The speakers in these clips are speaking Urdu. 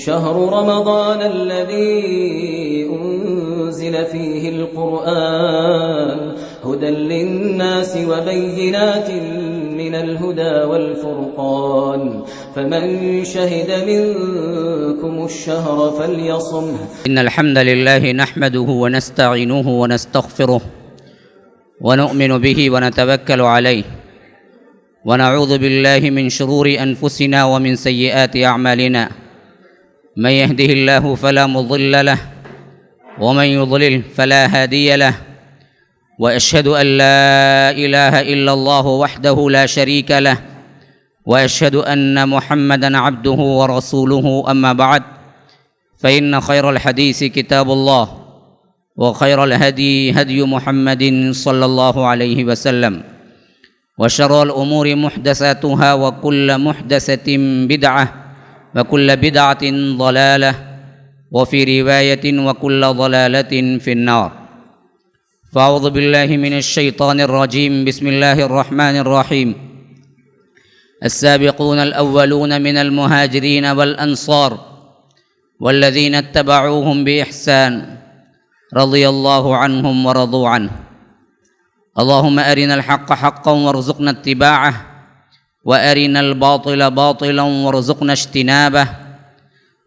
شهر رمضان الذي أنزل فيه القرآن هدى للناس وبينات من الهدى والفرقان فمن شهد منكم الشهر فليصمه. إن الحمد لله نحمده ونستعينه ونستغفره ونؤمن به ونتوكل عليه ونعوذ بالله من شرور أنفسنا ومن سيئات أعمالنا. من يهده الله فلا مضل له ومن يضلل فلا هادي له وأشهد أن لا إله إلا الله وحده لا شريك له وأشهد أن محمدًا عبده ورسوله. أما بعد فإن خير الحديث كتاب الله وخير الهدي هدي محمد صلى الله عليه وسلم وشر الأمور محدثاتها وكل محدثة بدعة وكل بدعة ضلالة وفي رواية وكل ضلالة في النار. فأعوذ بالله من الشيطان الرجيم. بسم الله الرحمن الرحيم. السابقون الأولون من المهاجرين والأنصار والذين اتبعوهم بإحسان رضي الله عنهم ورضوا عنه. اللهم أرنا الحق حقا وارزقنا اتباعه وأرنا الباطل باطلا وارزقنا اجتنابه.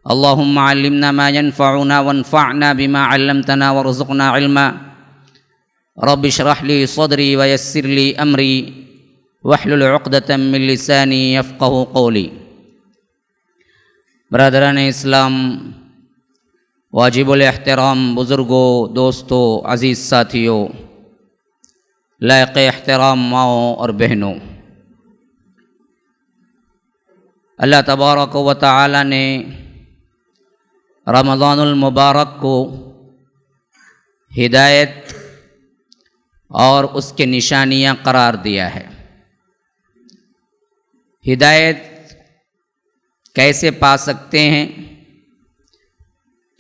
اللهم علمنا ما ينفعنا وانفعنا بما علمتنا وارزقنا علما. رب اشرح لي صدري ويسر لي أمري واحلل عقدة من لساني يفقه قولي. برادران اسلام، واجب الاحترام بزرگوں، دوستوں، عزیز ساتھیوں، لائق احترام ماؤں اور بہنوں، اللہ تبارک و تعالی نے رمضان المبارک کو ہدایت اور اس کے نشانیاں قرار دیا ہے۔ ہدایت کیسے پا سکتے ہیں،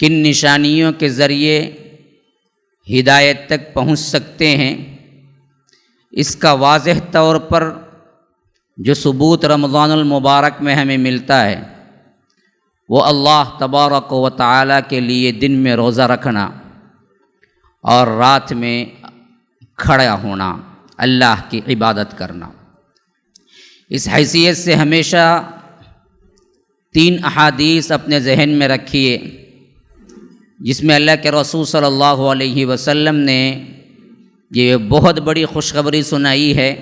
کن نشانیوں کے ذریعے ہدایت تک پہنچ سکتے ہیں، اس کا واضح طور پر جو ثبوت رمضان المبارک میں ہمیں ملتا ہے وہ اللہ تبارک و تعالیٰ کے لیے دن میں روزہ رکھنا اور رات میں کھڑا ہونا، اللہ کی عبادت کرنا۔ اس حیثیت سے ہمیشہ 3 احادیث اپنے ذہن میں رکھیے جس میں اللہ کے رسول صلی اللہ علیہ وسلم نے یہ بہت بڑی خوشخبری سنائی ہے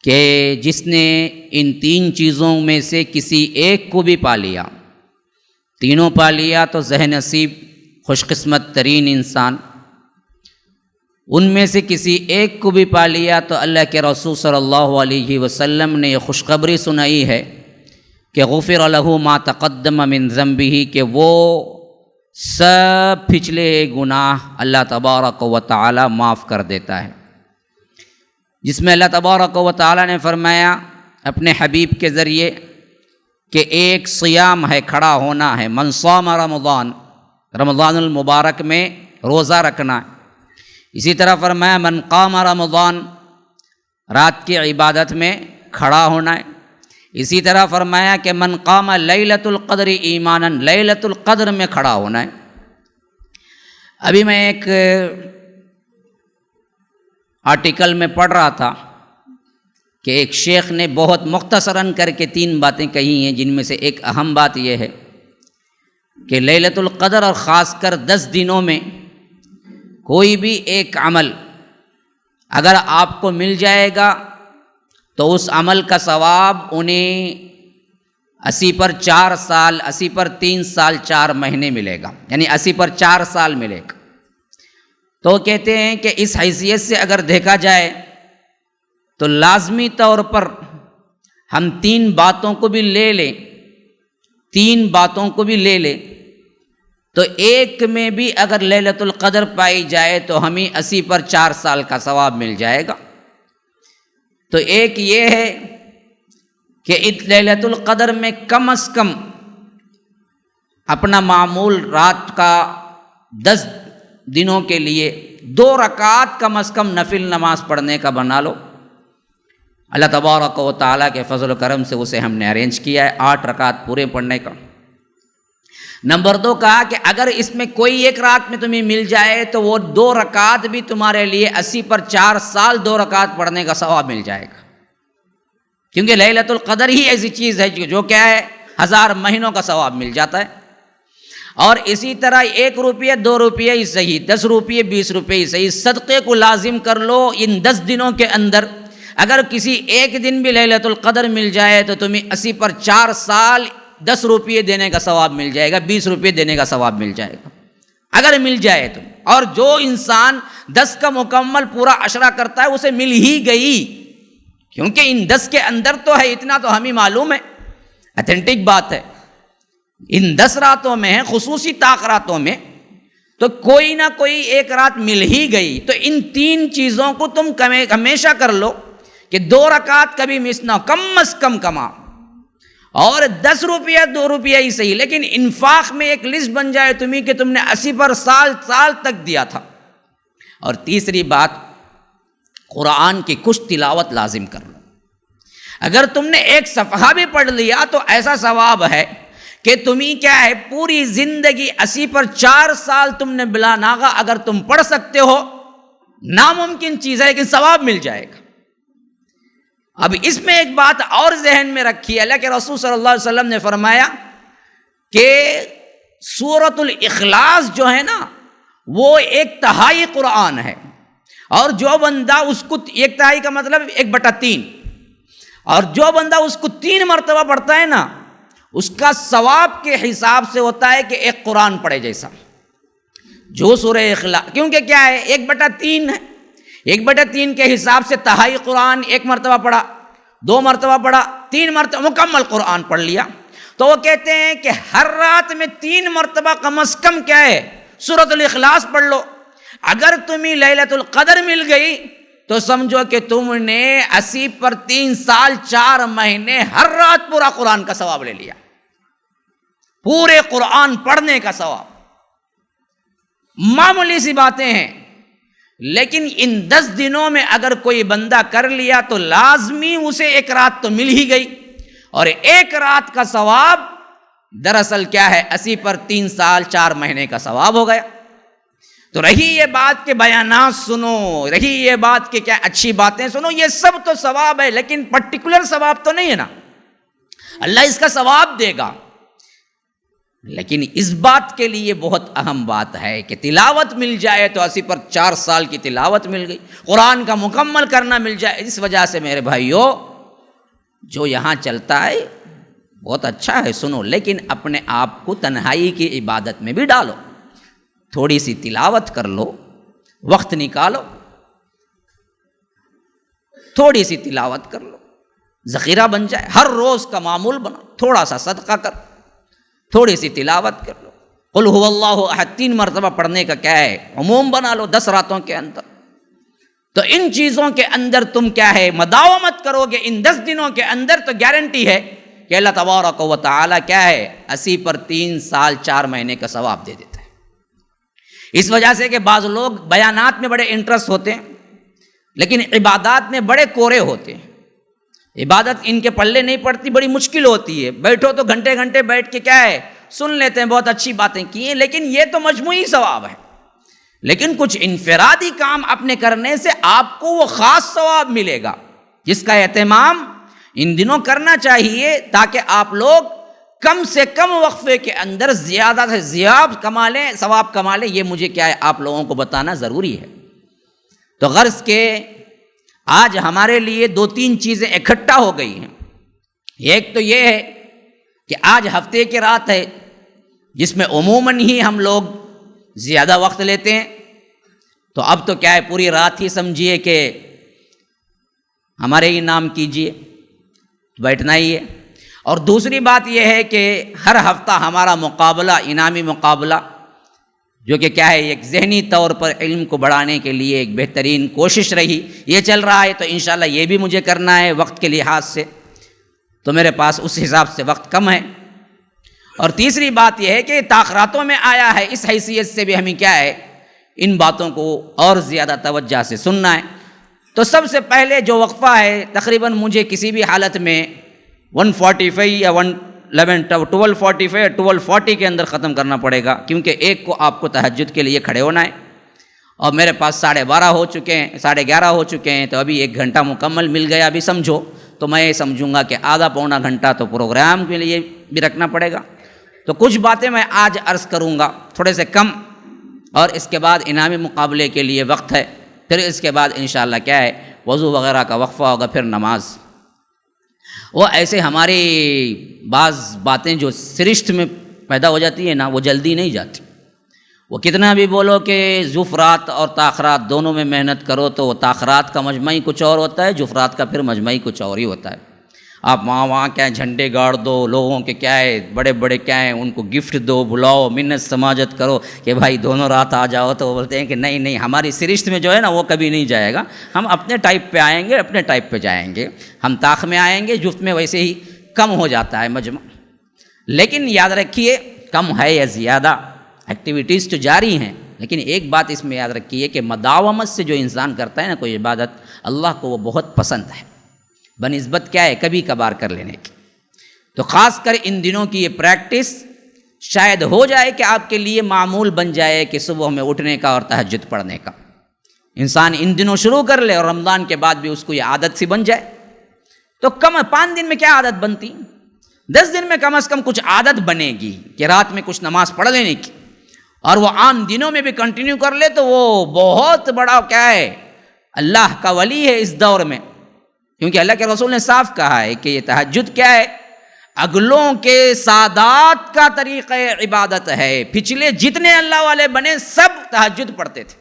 کہ جس نے ان 3 چیزوں میں سے کسی ایک کو بھی پا لیا، تینوں پا لیا تو ذہ نصیب خوش قسمت ترین انسان، ان میں سے کسی ایک کو بھی پا لیا تو اللہ کے رسول صلی اللہ علیہ وسلم نے یہ خوشخبری سنائی ہے کہ غفر لہ ما تقدم من ذنبہ، کہ وہ سب پچھلے گناہ اللہ تبارک و تعالی معاف کر دیتا ہے۔ جس میں اللہ تبارک و تعالی نے فرمایا اپنے حبیب کے ذریعے کہ ایک صیام ہے، کھڑا ہونا ہے، من صام رمضان، رمضان المبارک میں روزہ رکھنا ہے۔ اسی طرح فرمایا من قام رمضان، رات کی عبادت میں کھڑا ہونا ہے۔ اسی طرح فرمایا کہ من قام لیلۃ القدر ایمانا، لیلۃ القدر میں کھڑا ہونا ہے۔ ابھی میں ایک آرٹیکل میں پڑھ رہا تھا کہ ایک شیخ نے بہت مختصراً کر کے 3 باتیں کہی ہیں، جن میں سے ایک اہم بات یہ ہے کہ لیلۃ القدر اور خاص کر 10 دنوں میں کوئی بھی ایک عمل اگر آپ کو مل جائے گا تو اس عمل کا ثواب انہیں 80 پر 4 سال، 80 پر 3 سال 4 مہینے ملے گا، یعنی 80 پر 4 سال ملے گا۔ تو کہتے ہیں کہ اس حیثیت سے اگر دیکھا جائے تو لازمی طور پر ہم 3 باتوں کو بھی لے لیں، 3 باتوں کو بھی لے لیں تو ایک میں بھی اگر لیلۃ القدر پائی جائے تو ہمیں 80 پر 4 سال کا ثواب مل جائے گا۔ تو ایک یہ ہے کہ لیلۃ القدر میں کم از کم اپنا معمول رات کا 10 دنوں کے لیے 2 رکعات کم از کم نفل نماز پڑھنے کا بنا لو۔ اللہ تبارک و تعالیٰ کے فضل و کرم سے اسے ہم نے ارینج کیا ہے 8 رکعات پورے پڑھنے کا۔ نمبر 2 کہا کہ اگر اس میں کوئی ایک رات میں تمہیں مل جائے تو وہ 2 رکعت بھی تمہارے لیے 80 پر 4 سال 2 رکعت پڑھنے کا ثواب مل جائے گا، کیونکہ لیلۃ القدر ہی ایسی چیز ہے جو کیا ہے 1000 مہینوں کا ثواب مل جاتا ہے۔ اور اسی طرح 1 روپیہ 2 روپیہ ہی صحیح، 10 روپیے 20 روپے ہی صحیح، صدقے کو لازم کر لو ان 10 دنوں کے اندر۔ اگر کسی ایک دن بھی لیلۃ القدر مل جائے تو تمہیں 80 پر 4 سال 10 روپیے دینے کا ثواب مل جائے گا، 20 روپیے دینے کا ثواب مل جائے گا اگر مل جائے تو۔ اور جو انسان 10 کا مکمل پورا عشرہ کرتا ہے اسے مل ہی گئی، کیونکہ ان 10 کے اندر تو ہے، اتنا تو ہمیں معلوم ہے، اتھینٹک بات ہے۔ ان 10 راتوں میں ہے، خصوصی طاق راتوں میں تو کوئی نہ کوئی ایک رات مل ہی گئی۔ تو ان 3 چیزوں کو تم ہمیشہ کر لو کہ 2 رکعت کبھی مس نہ ہو، کم از کم کما، اور 10 روپیہ 2 روپیہ ہی صحیح، لیکن انفاق میں ایک لسٹ بن جائے تمہیں کہ تم نے 80 پر سال تک دیا تھا۔ اور تیسری بات، قرآن کی کچھ تلاوت لازم کر لو۔ اگر تم نے ایک صفحہ بھی پڑھ لیا تو ایسا ثواب ہے کہ تمہیں کیا ہے پوری زندگی 80 پر 4 سال تم نے بلا ناغہ اگر تم پڑھ سکتے ہو، ناممکن چیز ہے لیکن ثواب مل جائے گا۔ اب اس میں ایک بات اور ذہن میں رکھی، اللہ کے رسول صلی اللہ علیہ وسلم نے فرمایا کہ سورۃ الاخلاص جو ہے نا وہ 1/3 قرآن ہے، اور جو بندہ اس کو 1/3 کا مطلب 1/3، اور جو بندہ اس کو 3 مرتبہ پڑھتا ہے نا اس کا ثواب کے حساب سے ہوتا ہے کہ ایک قرآن پڑھے جیسا۔ جو سورہ اخلاص، کیونکہ کیا ہے 1/3 ہے، 1/3 کے حساب سے 1/3 قرآن 1 مرتبہ پڑھا، 2 مرتبہ پڑھا، 3 مرتبہ مکمل قرآن پڑھ لیا۔ تو وہ کہتے ہیں کہ ہر رات میں 3 مرتبہ کم از کم کیا ہے سورۃ الاخلاص پڑھ لو۔ اگر تمہیں لیلۃ القدر مل گئی تو سمجھو کہ تم نے 80 پر 3 سال 4 مہینے ہر رات پورا قرآن کا ثواب لے لیا، پورے قرآن پڑھنے کا ثواب۔ معمولی سی باتیں ہیں، لیکن ان 10 دنوں میں اگر کوئی بندہ کر لیا تو لازمی اسے ایک رات تو مل ہی گئی، اور ایک رات کا ثواب دراصل کیا ہے 80 پر 3 سال 4 مہینے کا ثواب ہو گیا۔ تو رہی یہ بات کہ بیانات سنو، رہی یہ بات کہ کیا اچھی باتیں سنو، یہ سب تو ثواب ہے، لیکن پرٹیکولر ثواب تو نہیں ہے نا، اللہ اس کا ثواب دے گا۔ لیکن اس بات کے لیے بہت اہم بات ہے کہ تلاوت مل جائے تو 80 پر 4 سال کی تلاوت مل گئی، قرآن کا مکمل کرنا مل جائے۔ اس وجہ سے میرے بھائیوں جو یہاں چلتا ہے بہت اچھا ہے، سنو، لیکن اپنے آپ کو تنہائی کی عبادت میں بھی ڈالو، تھوڑی سی تلاوت کر لو، وقت نکالو، تھوڑی سی تلاوت کر لو، ذخیرہ بن جائے، ہر روز کا معمول بنا، تھوڑا سا صدقہ کر، تھوڑی سی تلاوت کر لو، قل هو اللہ احد 3 مرتبہ پڑھنے کا کیا ہے عموم بنا لو 10 راتوں کے اندر۔ تو ان چیزوں کے اندر تم کیا ہے مداومت کرو گے ان 10 دنوں کے اندر تو گارنٹی ہے کہ اللہ تبارک و تعالی کیا ہے 80 پر 3 سال 4 مہینے کا ثواب دے دیتا ہے۔ اس وجہ سے کہ بعض لوگ بیانات میں بڑے انٹرسٹ ہوتے ہیں لیکن عبادات میں بڑے کورے ہوتے ہیں، عبادت ان کے پلے نہیں پڑتی، بڑی مشکل ہوتی ہے، بیٹھو تو گھنٹے گھنٹے بیٹھ کے کیا ہے سن لیتے ہیں، بہت اچھی باتیں کی ہیں، لیکن یہ تو مجموعی ثواب ہے۔ لیکن کچھ انفرادی کام اپنے کرنے سے آپ کو وہ خاص ثواب ملے گا، جس کا اہتمام ان دنوں کرنا چاہیے تاکہ آپ لوگ کم سے کم وقفے کے اندر زیادہ سے زیادہ کما لیں، ثواب کما لیں۔ یہ مجھے کیا ہے آپ لوگوں کو بتانا ضروری ہے۔ تو غرض کے آج ہمارے لیے 2-3 چیزیں اکٹھا ہو گئی ہیں۔ ایک تو یہ ہے کہ آج ہفتے کی رات ہے جس میں عموماً ہی ہم لوگ زیادہ وقت لیتے ہیں، تو اب تو کیا ہے پوری رات ہی سمجھیے کہ ہمارے ہی نام کیجئے، بیٹھنا ہی ہے۔ اور دوسری بات یہ ہے کہ ہر ہفتہ ہمارا مقابلہ، انعامی مقابلہ، جو کہ کیا ہے ایک ذہنی طور پر علم کو بڑھانے کے لیے ایک بہترین کوشش رہی، یہ چل رہا ہے، تو انشاءاللہ یہ بھی مجھے کرنا ہے وقت کے لحاظ سے، تو میرے پاس اس حساب سے وقت کم ہے۔ اور تیسری بات یہ ہے کہ تاخراتوں میں آیا ہے، اس حیثیت سے بھی ہمیں کیا ہے ان باتوں کو اور زیادہ توجہ سے سننا ہے۔ تو سب سے پہلے جو وقفہ ہے تقریباً مجھے کسی بھی حالت میں 145 یا 12:45 12:40 کے اندر ختم کرنا پڑے گا، کیونکہ ایک کو آپ کو تہجد کے لیے کھڑے ہونا ہے، اور میرے پاس 12:30 ہو چکے ہیں، 11:30 ہو چکے ہیں، تو ابھی 1 گھنٹہ مکمل مل گیا ابھی سمجھو، تو میں یہ سمجھوں گا کہ آدھا پونا گھنٹہ تو پروگرام کے لیے بھی رکھنا پڑے گا۔ تو کچھ باتیں میں آج عرض کروں گا تھوڑے سے کم، اور اس کے بعد انعامی مقابلے کے لیے وقت ہے، پھر اس کے بعد انشاءاللہ کیا ہے وضو وغیرہ کا وقفہ ہوگا، پھر نماز۔ وہ ایسے ہماری بعض باتیں جو سرشت میں پیدا ہو جاتی ہیں نا، وہ جلدی نہیں جاتی، وہ کتنا بھی بولو کہ جفرات اور تاخرات دونوں میں محنت کرو تو وہ تاخرات کا مجمع ہی کچھ اور ہوتا ہے، جفرات کا پھر مجمع ہی کچھ اور ہی ہوتا ہے۔ آپ وہاں کیا ہے جھنڈے گاڑ دو، لوگوں کے کیا ہے بڑے بڑے کیا ہیں ان کو گفٹ دو، بلاؤ، منت سماجت کرو کہ بھائی دونوں رات آ جاؤ، تو وہ بولتے ہیں کہ نہیں نہیں، ہماری سرشت میں جو ہے نا وہ کبھی نہیں جائے گا، ہم اپنے ٹائپ پہ آئیں گے، اپنے ٹائپ پہ جائیں گے، ہم طاق میں آئیں گے، جفت میں ویسے ہی کم ہو جاتا ہے مجمع۔ لیکن یاد رکھیے کم ہے یا زیادہ، ایکٹیویٹیز تو جاری ہیں، لیکن ایک بات اس میں یاد رکھیے کہ مداومت سے جو انسان کرتا ہے نا کوئی عبادت، اللہ کو وہ بہت پسند ہے، بنسبت کیا ہے کبھی کبھار کر لینے کی۔ تو خاص کر ان دنوں کی یہ پریکٹس شاید ہو جائے کہ آپ کے لیے معمول بن جائے کہ صبح میں اٹھنے کا اور تہجد پڑھنے کا، انسان ان دنوں شروع کر لے اور رمضان کے بعد بھی اس کو یہ عادت سی بن جائے، تو کم 5 دن میں کیا عادت بنتی، 10 دن میں کم از کم کچھ عادت بنے گی کہ رات میں کچھ نماز پڑھ لینے کی، اور وہ عام دنوں میں بھی کنٹینیو کر لے تو وہ بہت بڑا کیا ہے اللہ کا ولی ہے اس دور میں، کیونکہ اللہ کے رسول نے صاف کہا ہے کہ یہ تہجد کیا ہے، اگلوں کے سادات کا طریقہ عبادت ہے، پچھلے جتنے اللہ والے بنے سب تہجد پڑھتے تھے،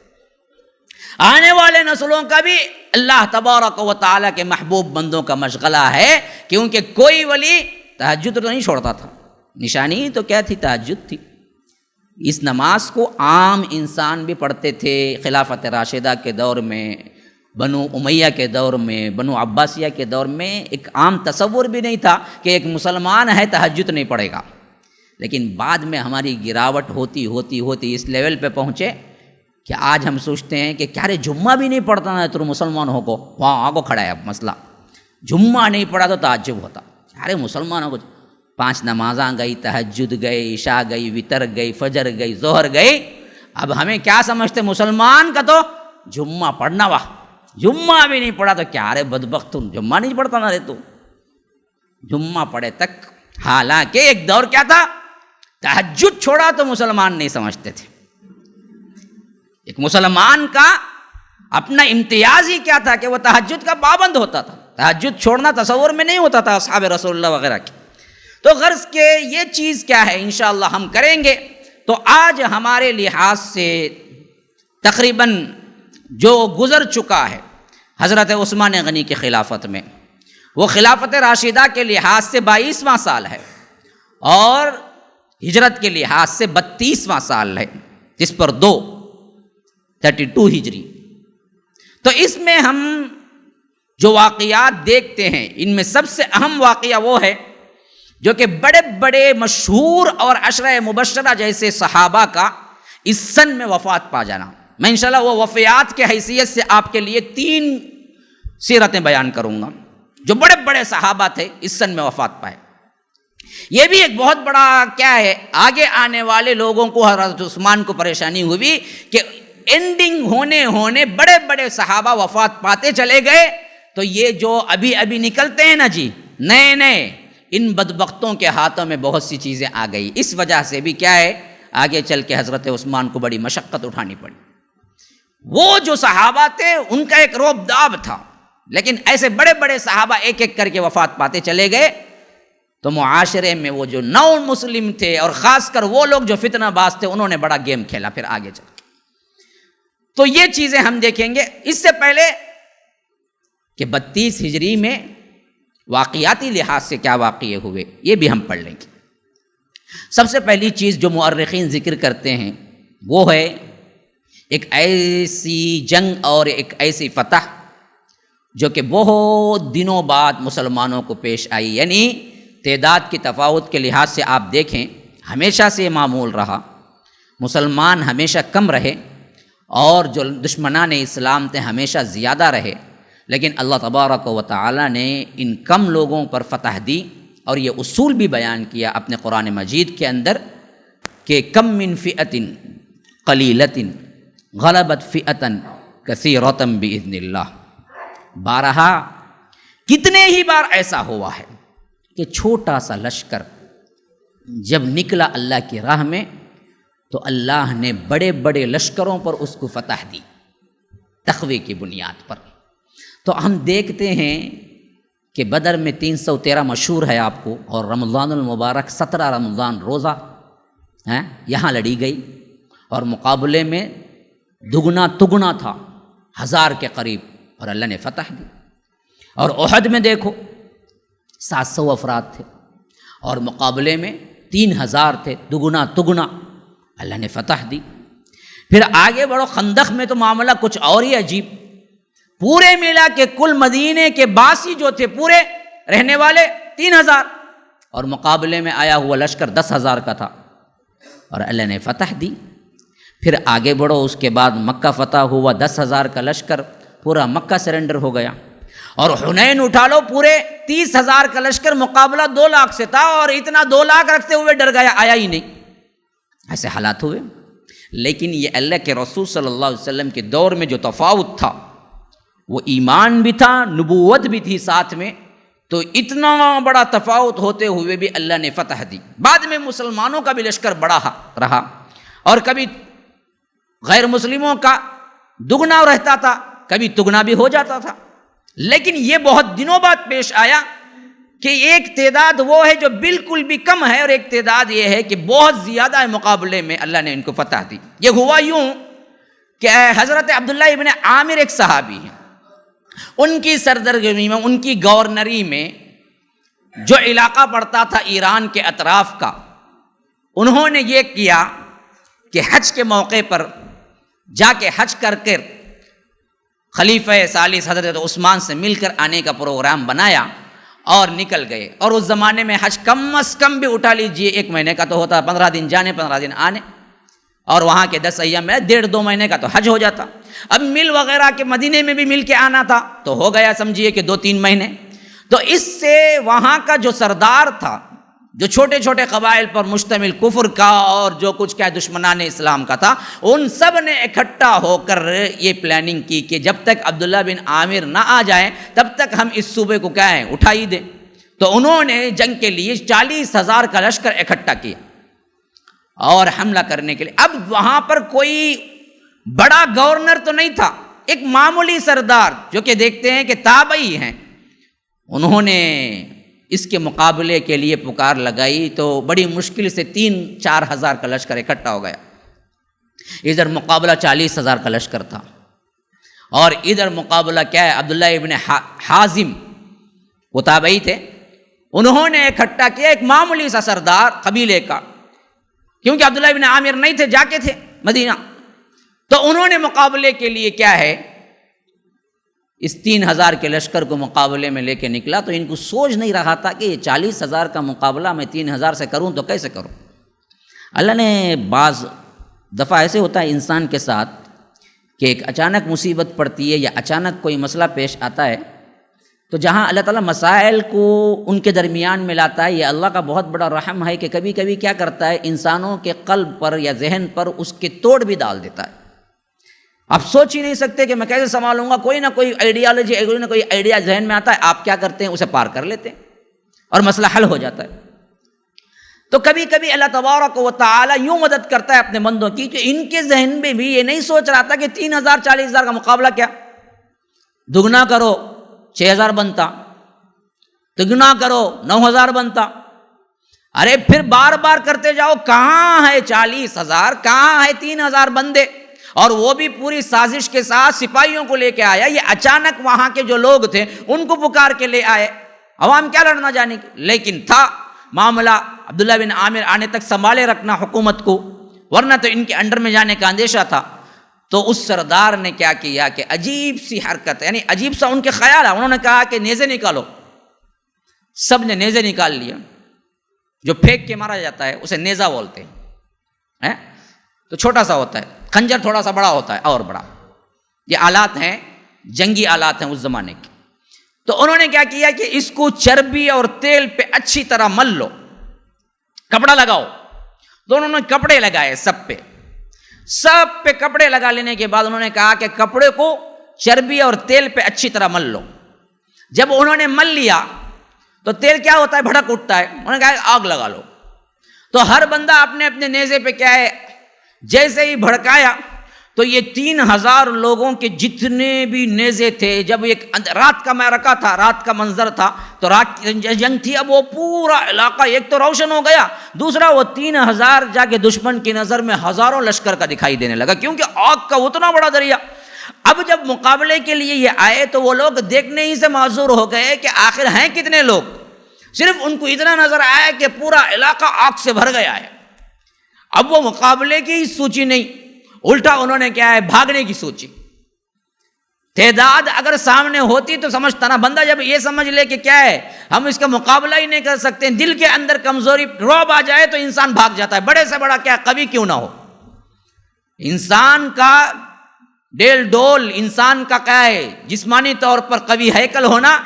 آنے والے نسلوں کا بھی اللہ تبارک و تعالیٰ کے محبوب بندوں کا مشغلہ ہے، کیونکہ کوئی ولی تہجد تو نہیں چھوڑتا تھا، نشانی تو کیا تھی، تہجد تھی۔ اس نماز کو عام انسان بھی پڑھتے تھے، خلافت راشدہ کے دور میں، بنو امیہ کے دور میں، بنو عباسیہ کے دور میں ایک عام تصور بھی نہیں تھا کہ ایک مسلمان ہے تہجد نہیں پڑھے گا، لیکن بعد میں ہماری گراوٹ ہوتی ہوتی ہوتی اس لیول پہ پہنچے کہ آج ہم سوچتے ہیں کہ کیا رے جمعہ بھی نہیں پڑھتا نا تو مسلمانوں کو، وہاں آگو کھڑا ہے اب مسئلہ، جمعہ نہیں پڑھا تو تعجب ہوتا، ارے مسلمانوں کو 5 نمازاں گئی، تہجد گئی، عشاء گئی، وطر گئی، فجر گئی، ظہر گئی، اب ہمیں کیا سمجھتے مسلمان کا تو جمعہ پڑھنا، واہ جمعہ بھی نہیں پڑھا تو کیا رے بدبخت تم جمعہ نہیں پڑھتا نا رے تو جمعہ پڑھے تک۔ حالانکہ ایک دور کیا تھا، تہجد چھوڑا تو مسلمان نہیں سمجھتے تھے، ایک مسلمان کا اپنا امتیاز ہی کیا تھا کہ وہ تہجد کا پابند ہوتا تھا، تہجد چھوڑنا تصور میں نہیں ہوتا تھا اصحاب رسول اللہ وغیرہ کی۔ تو غرض کہ یہ چیز کیا ہے انشاءاللہ ہم کریں گے۔ تو آج ہمارے لحاظ سے تقریباً جو گزر چکا ہے حضرت عثمان غنی کی خلافت میں، وہ خلافت راشدہ کے لحاظ سے 22واں سال ہے، اور ہجرت کے لحاظ سے 32واں سال ہے، جس پر 32 ہجری۔ تو اس میں ہم جو واقعات دیکھتے ہیں ان میں سب سے اہم واقعہ وہ ہے جو کہ بڑے بڑے مشہور اور عشرہ مبشرہ جیسے صحابہ کا اس سن میں وفات پا جانا۔ میں انشاءاللہ وہ وفیات کے حیثیت سے آپ کے لیے 3 سیرتیں بیان کروں گا جو بڑے بڑے صحابہ تھے اس سن میں وفات پائے۔ یہ بھی ایک بہت بڑا کیا ہے، آگے آنے والے لوگوں کو حضرت عثمان کو پریشانی ہوئی کہ اینڈنگ ہونے بڑے بڑے صحابہ وفات پاتے چلے گئے، تو یہ جو ابھی ابھی نکلتے ہیں نا جی نئے، ان بدبختوں کے ہاتھوں میں بہت سی چیزیں آ گئی، اس وجہ سے بھی کیا ہے آگے چل کے حضرت عثمان کو بڑی مشقت اٹھانی پڑی۔ وہ جو صحابہ تھے ان کا ایک روب داب تھا، لیکن ایسے بڑے بڑے صحابہ ایک ایک کر کے وفات پاتے چلے گئے، تو معاشرے میں وہ جو نو مسلم تھے اور خاص کر وہ لوگ جو فتنہ باز تھے انہوں نے بڑا گیم کھیلا پھر آگے چل کے۔ تو یہ چیزیں ہم دیکھیں گے۔ اس سے پہلے کہ 32 ہجری میں واقعاتی لحاظ سے کیا واقعے ہوئے یہ بھی ہم پڑھ لیں گے۔ سب سے پہلی چیز جو مؤرخین ذکر کرتے ہیں وہ ہے ایک ایسی جنگ اور ایک ایسی فتح جو کہ بہت دنوں بعد مسلمانوں کو پیش آئی، یعنی تعداد کی تفاوت کے لحاظ سے آپ دیکھیں ہمیشہ سے معمول رہا، مسلمان ہمیشہ کم رہے اور جو دشمنان اسلام تھے ہمیشہ زیادہ رہے، لیکن اللہ تبارک و تعالی نے ان کم لوگوں پر فتح دی اور یہ اصول بھی بیان کیا اپنے قرآن مجید کے اندر کہ کم من فئۃ قلیلۃ غلبت فئۃ کثیرۃ باذن اللہ، بارہا کتنے ہی بار ایسا ہوا ہے کہ چھوٹا سا لشکر جب نکلا اللہ کی راہ میں تو اللہ نے بڑے بڑے لشکروں پر اس کو فتح دی تقوی کی بنیاد پر۔ تو ہم دیکھتے ہیں کہ بدر میں 313 مشہور ہے آپ کو، اور رمضان المبارک 17 رمضان روزہ یہاں لڑی گئی، اور مقابلے میں دگنا تگنا تھا، 1000 کے قریب، اور اللہ نے فتح دی۔ اور احد میں دیکھو 700 افراد تھے اور مقابلے میں 3000 تھے، دگنا تگنا، اللہ نے فتح دی۔ پھر آگے بڑھو، خندق میں تو معاملہ کچھ اور ہی عجیب، پورے ملا کے کل مدینے کے باسی جو تھے پورے رہنے والے 3000، اور مقابلے میں آیا ہوا لشکر 10,000 کا تھا، اور اللہ نے فتح دی۔ پھر آگے بڑھو، اس کے بعد مکہ فتح ہوا، 10,000 کا لشکر، پورا مکہ سرنڈر ہو گیا۔ اور حنین اٹھا لو، پورے 30,000 کا لشکر، مقابلہ 2 لاکھ سے تھا، اور اتنا 2 لاکھ رکھتے ہوئے ڈر گیا، آیا ہی نہیں۔ ایسے حالات ہوئے، لیکن یہ اللہ کے رسول صلی اللہ علیہ وسلم کے دور میں جو تفاوت تھا، وہ ایمان بھی تھا، نبوت بھی تھی ساتھ میں، تو اتنا بڑا تفاوت ہوتے ہوئے بھی اللہ نے فتح دی۔ بعد میں مسلمانوں کا بھی لشکر بڑا رہا، اور کبھی غیر مسلموں کا دگنا رہتا تھا، کبھی تگنا بھی ہو جاتا تھا، لیکن یہ بہت دنوں بعد پیش آیا کہ ایک تعداد وہ ہے جو بالکل بھی کم ہے، اور ایک تعداد یہ ہے کہ بہت زیادہ ہے، مقابلے میں اللہ نے ان کو فتح دی۔ یہ ہوا یوں کہ حضرت عبداللہ ابن عامر ایک صحابی ہیں، ان کی سردرگمی میں، ان کی گورنری میں جو علاقہ پڑتا تھا ایران کے اطراف کا، انہوں نے یہ کیا کہ حج کے موقع پر جا کے حج کر کے خلیفہ ثالث حضرت عثمان سے مل کر آنے کا پروگرام بنایا اور نکل گئے۔ اور اس زمانے میں حج کم از کم بھی اٹھا لیجئے 1 مہینے کا تو ہوتا، 15 دن جانے 15 دن آنے، اور وہاں کے 10 ایام میں 1.5-2 مہینے کا تو حج ہو جاتا۔ اب مل وغیرہ کے مدینے میں بھی مل کے آنا تھا تو ہو گیا سمجھیے کہ 2-3 مہینے۔ تو اس سے وہاں کا جو سردار تھا، جو چھوٹے چھوٹے قبائل پر مشتمل کفر کا اور جو کچھ کیا دشمنان اسلام کا تھا، ان سب نے اکٹھا ہو کر یہ پلاننگ کی کہ جب تک عبداللہ بن عامر نہ آ جائیں تب تک ہم اس صوبے کو کیا ہے اٹھا ہی دیں۔ تو انہوں نے جنگ کے لیے 40,000 کا لشکر اکٹھا کیا اور حملہ کرنے کے لیے۔ اب وہاں پر کوئی بڑا گورنر تو نہیں تھا، ایک معمولی سردار جو کہ دیکھتے ہیں کہ تابعی ہیں، انہوں نے اس کے مقابلے کے لیے پکار لگائی تو بڑی مشکل سے 3-4 ہزار کا لشکر اکٹھا ہو گیا۔ ادھر مقابلہ 40,000 کا لشکر تھا، اور ادھر مقابلہ کیا ہے، عبداللہ ابن حازم وہ تابعی تھے، انہوں نے اکٹھا کیا ایک معمولی سا سردار قبیلے کا، کیونکہ عبداللہ ابن عامر نہیں تھے، جا کے تھے مدینہ، تو انہوں نے مقابلے کے لیے کیا ہے اس 3,000 کے لشکر کو مقابلے میں لے کے نکلا۔ تو ان کو سوچ نہیں رہا تھا کہ یہ 40,000 کا مقابلہ میں 3,000 سے کروں تو کیسے کروں۔ اللہ نے بعض دفعہ ایسے ہوتا ہے انسان کے ساتھ کہ ایک اچانک مصیبت پڑتی ہے یا اچانک کوئی مسئلہ پیش آتا ہے، تو جہاں اللہ تعالیٰ مسائل کو ان کے درمیان میں لاتا ہے، یہ اللہ کا بہت بڑا رحم ہے کہ کبھی کبھی کیا کرتا ہے انسانوں کے قلب پر یا ذہن پر اس کے توڑ بھی ڈال دیتا ہے۔ آپ سوچ ہی نہیں سکتے کہ میں کیسے سنبھالوں گا، کوئی نہ کوئی آئیڈیالوجی، کوئی نہ کوئی آئیڈیا ذہن میں آتا ہے، آپ کیا کرتے ہیں اسے پار کر لیتے ہیں اور مسئلہ حل ہو جاتا ہے۔ تو کبھی کبھی اللہ تبارک و تعالیٰ یوں مدد کرتا ہے اپنے بندوں کی کہ ان کے ذہن میں بھی یہ نہیں سوچ رہا تھا کہ 3,000 40,000 کا مقابلہ کیا، دگنا کرو 6,000 بنتا، دگنا کرو 9,000 بنتا، ارے پھر بار بار کرتے جاؤ، کہاں ہے 40,000، کہاں ہے 3,000 بندے، اور وہ بھی پوری سازش کے ساتھ سپاہیوں کو لے کے آیا۔ یہ اچانک وہاں کے جو لوگ تھے ان کو پکار کے لے آئے، عوام کیا لڑنا جانے کی، لیکن تھا معاملہ عبداللہ بن عامر آنے تک سنبھالے رکھنا حکومت کو، ورنہ تو ان کے انڈر میں جانے کا اندیشہ تھا۔ تو اس سردار نے کیا کیا کہ عجیب سی حرکت، یعنی عجیب سا ان کے خیال ہے، انہوں نے کہا کہ نیزے نکالو، سب نے نیزے نکال لیا، جو پھینک کے مارا جاتا ہے اسے نیزہ بولتے ہیں، تو چھوٹا سا ہوتا ہے، خنجر تھوڑا سا بڑا ہوتا ہے اور بڑا، یہ آلات ہیں، جنگی آلات ہیں اس زمانے کے۔ تو انہوں نے کیا کیا کہ اس کو چربی اور تیل پہ اچھی طرح مل لو، کپڑا لگاؤ. تو انہوں نے کپڑے لگائے سب پہ کپڑے لگا لینے کے بعد انہوں نے کہا کہ کپڑے کو چربی اور تیل پہ اچھی طرح مل لو. جب انہوں نے مل لیا تو تیل کیا ہوتا ہے، بھڑک اٹھتا ہے. انہوں نے کہا آگ لگا لو. تو ہر بندہ اپنے اپنے نیزے پہ کیا ہے جیسے ہی بھڑکایا تو یہ 3000 لوگوں کے جتنے بھی نیزے تھے، جب ایک رات کا معرکہ تھا، رات کا منظر تھا، تو رات کی جنگ تھی، اب وہ پورا علاقہ ایک تو روشن ہو گیا، دوسرا وہ 3000 جا کے دشمن کی نظر میں ہزاروں لشکر کا دکھائی دینے لگا، کیونکہ آگ کا اتنا بڑا دریا. اب جب مقابلے کے لیے یہ آئے تو وہ لوگ دیکھنے ہی سے معذور ہو گئے کہ آخر ہیں کتنے لوگ. صرف ان کو اتنا نظر آیا کہ پورا علاقہ آگ سے بھر گیا ہے. اب وہ مقابلے کی سوچی نہیں، الٹا انہوں نے کیا ہے بھاگنے کی سوچی. تعداد اگر سامنے ہوتی تو سمجھتا نا، بندہ جب یہ سمجھ لے کہ کیا ہے ہم اس کا مقابلہ ہی نہیں کر سکتے، دل کے اندر کمزوری رعب آ جائے تو انسان بھاگ جاتا ہے، بڑے سے بڑا کیا قوی کیوں نہ ہو. انسان کا ڈیل ڈول، انسان کا کیا ہے جسمانی طور پر قوی ہیکل ہونا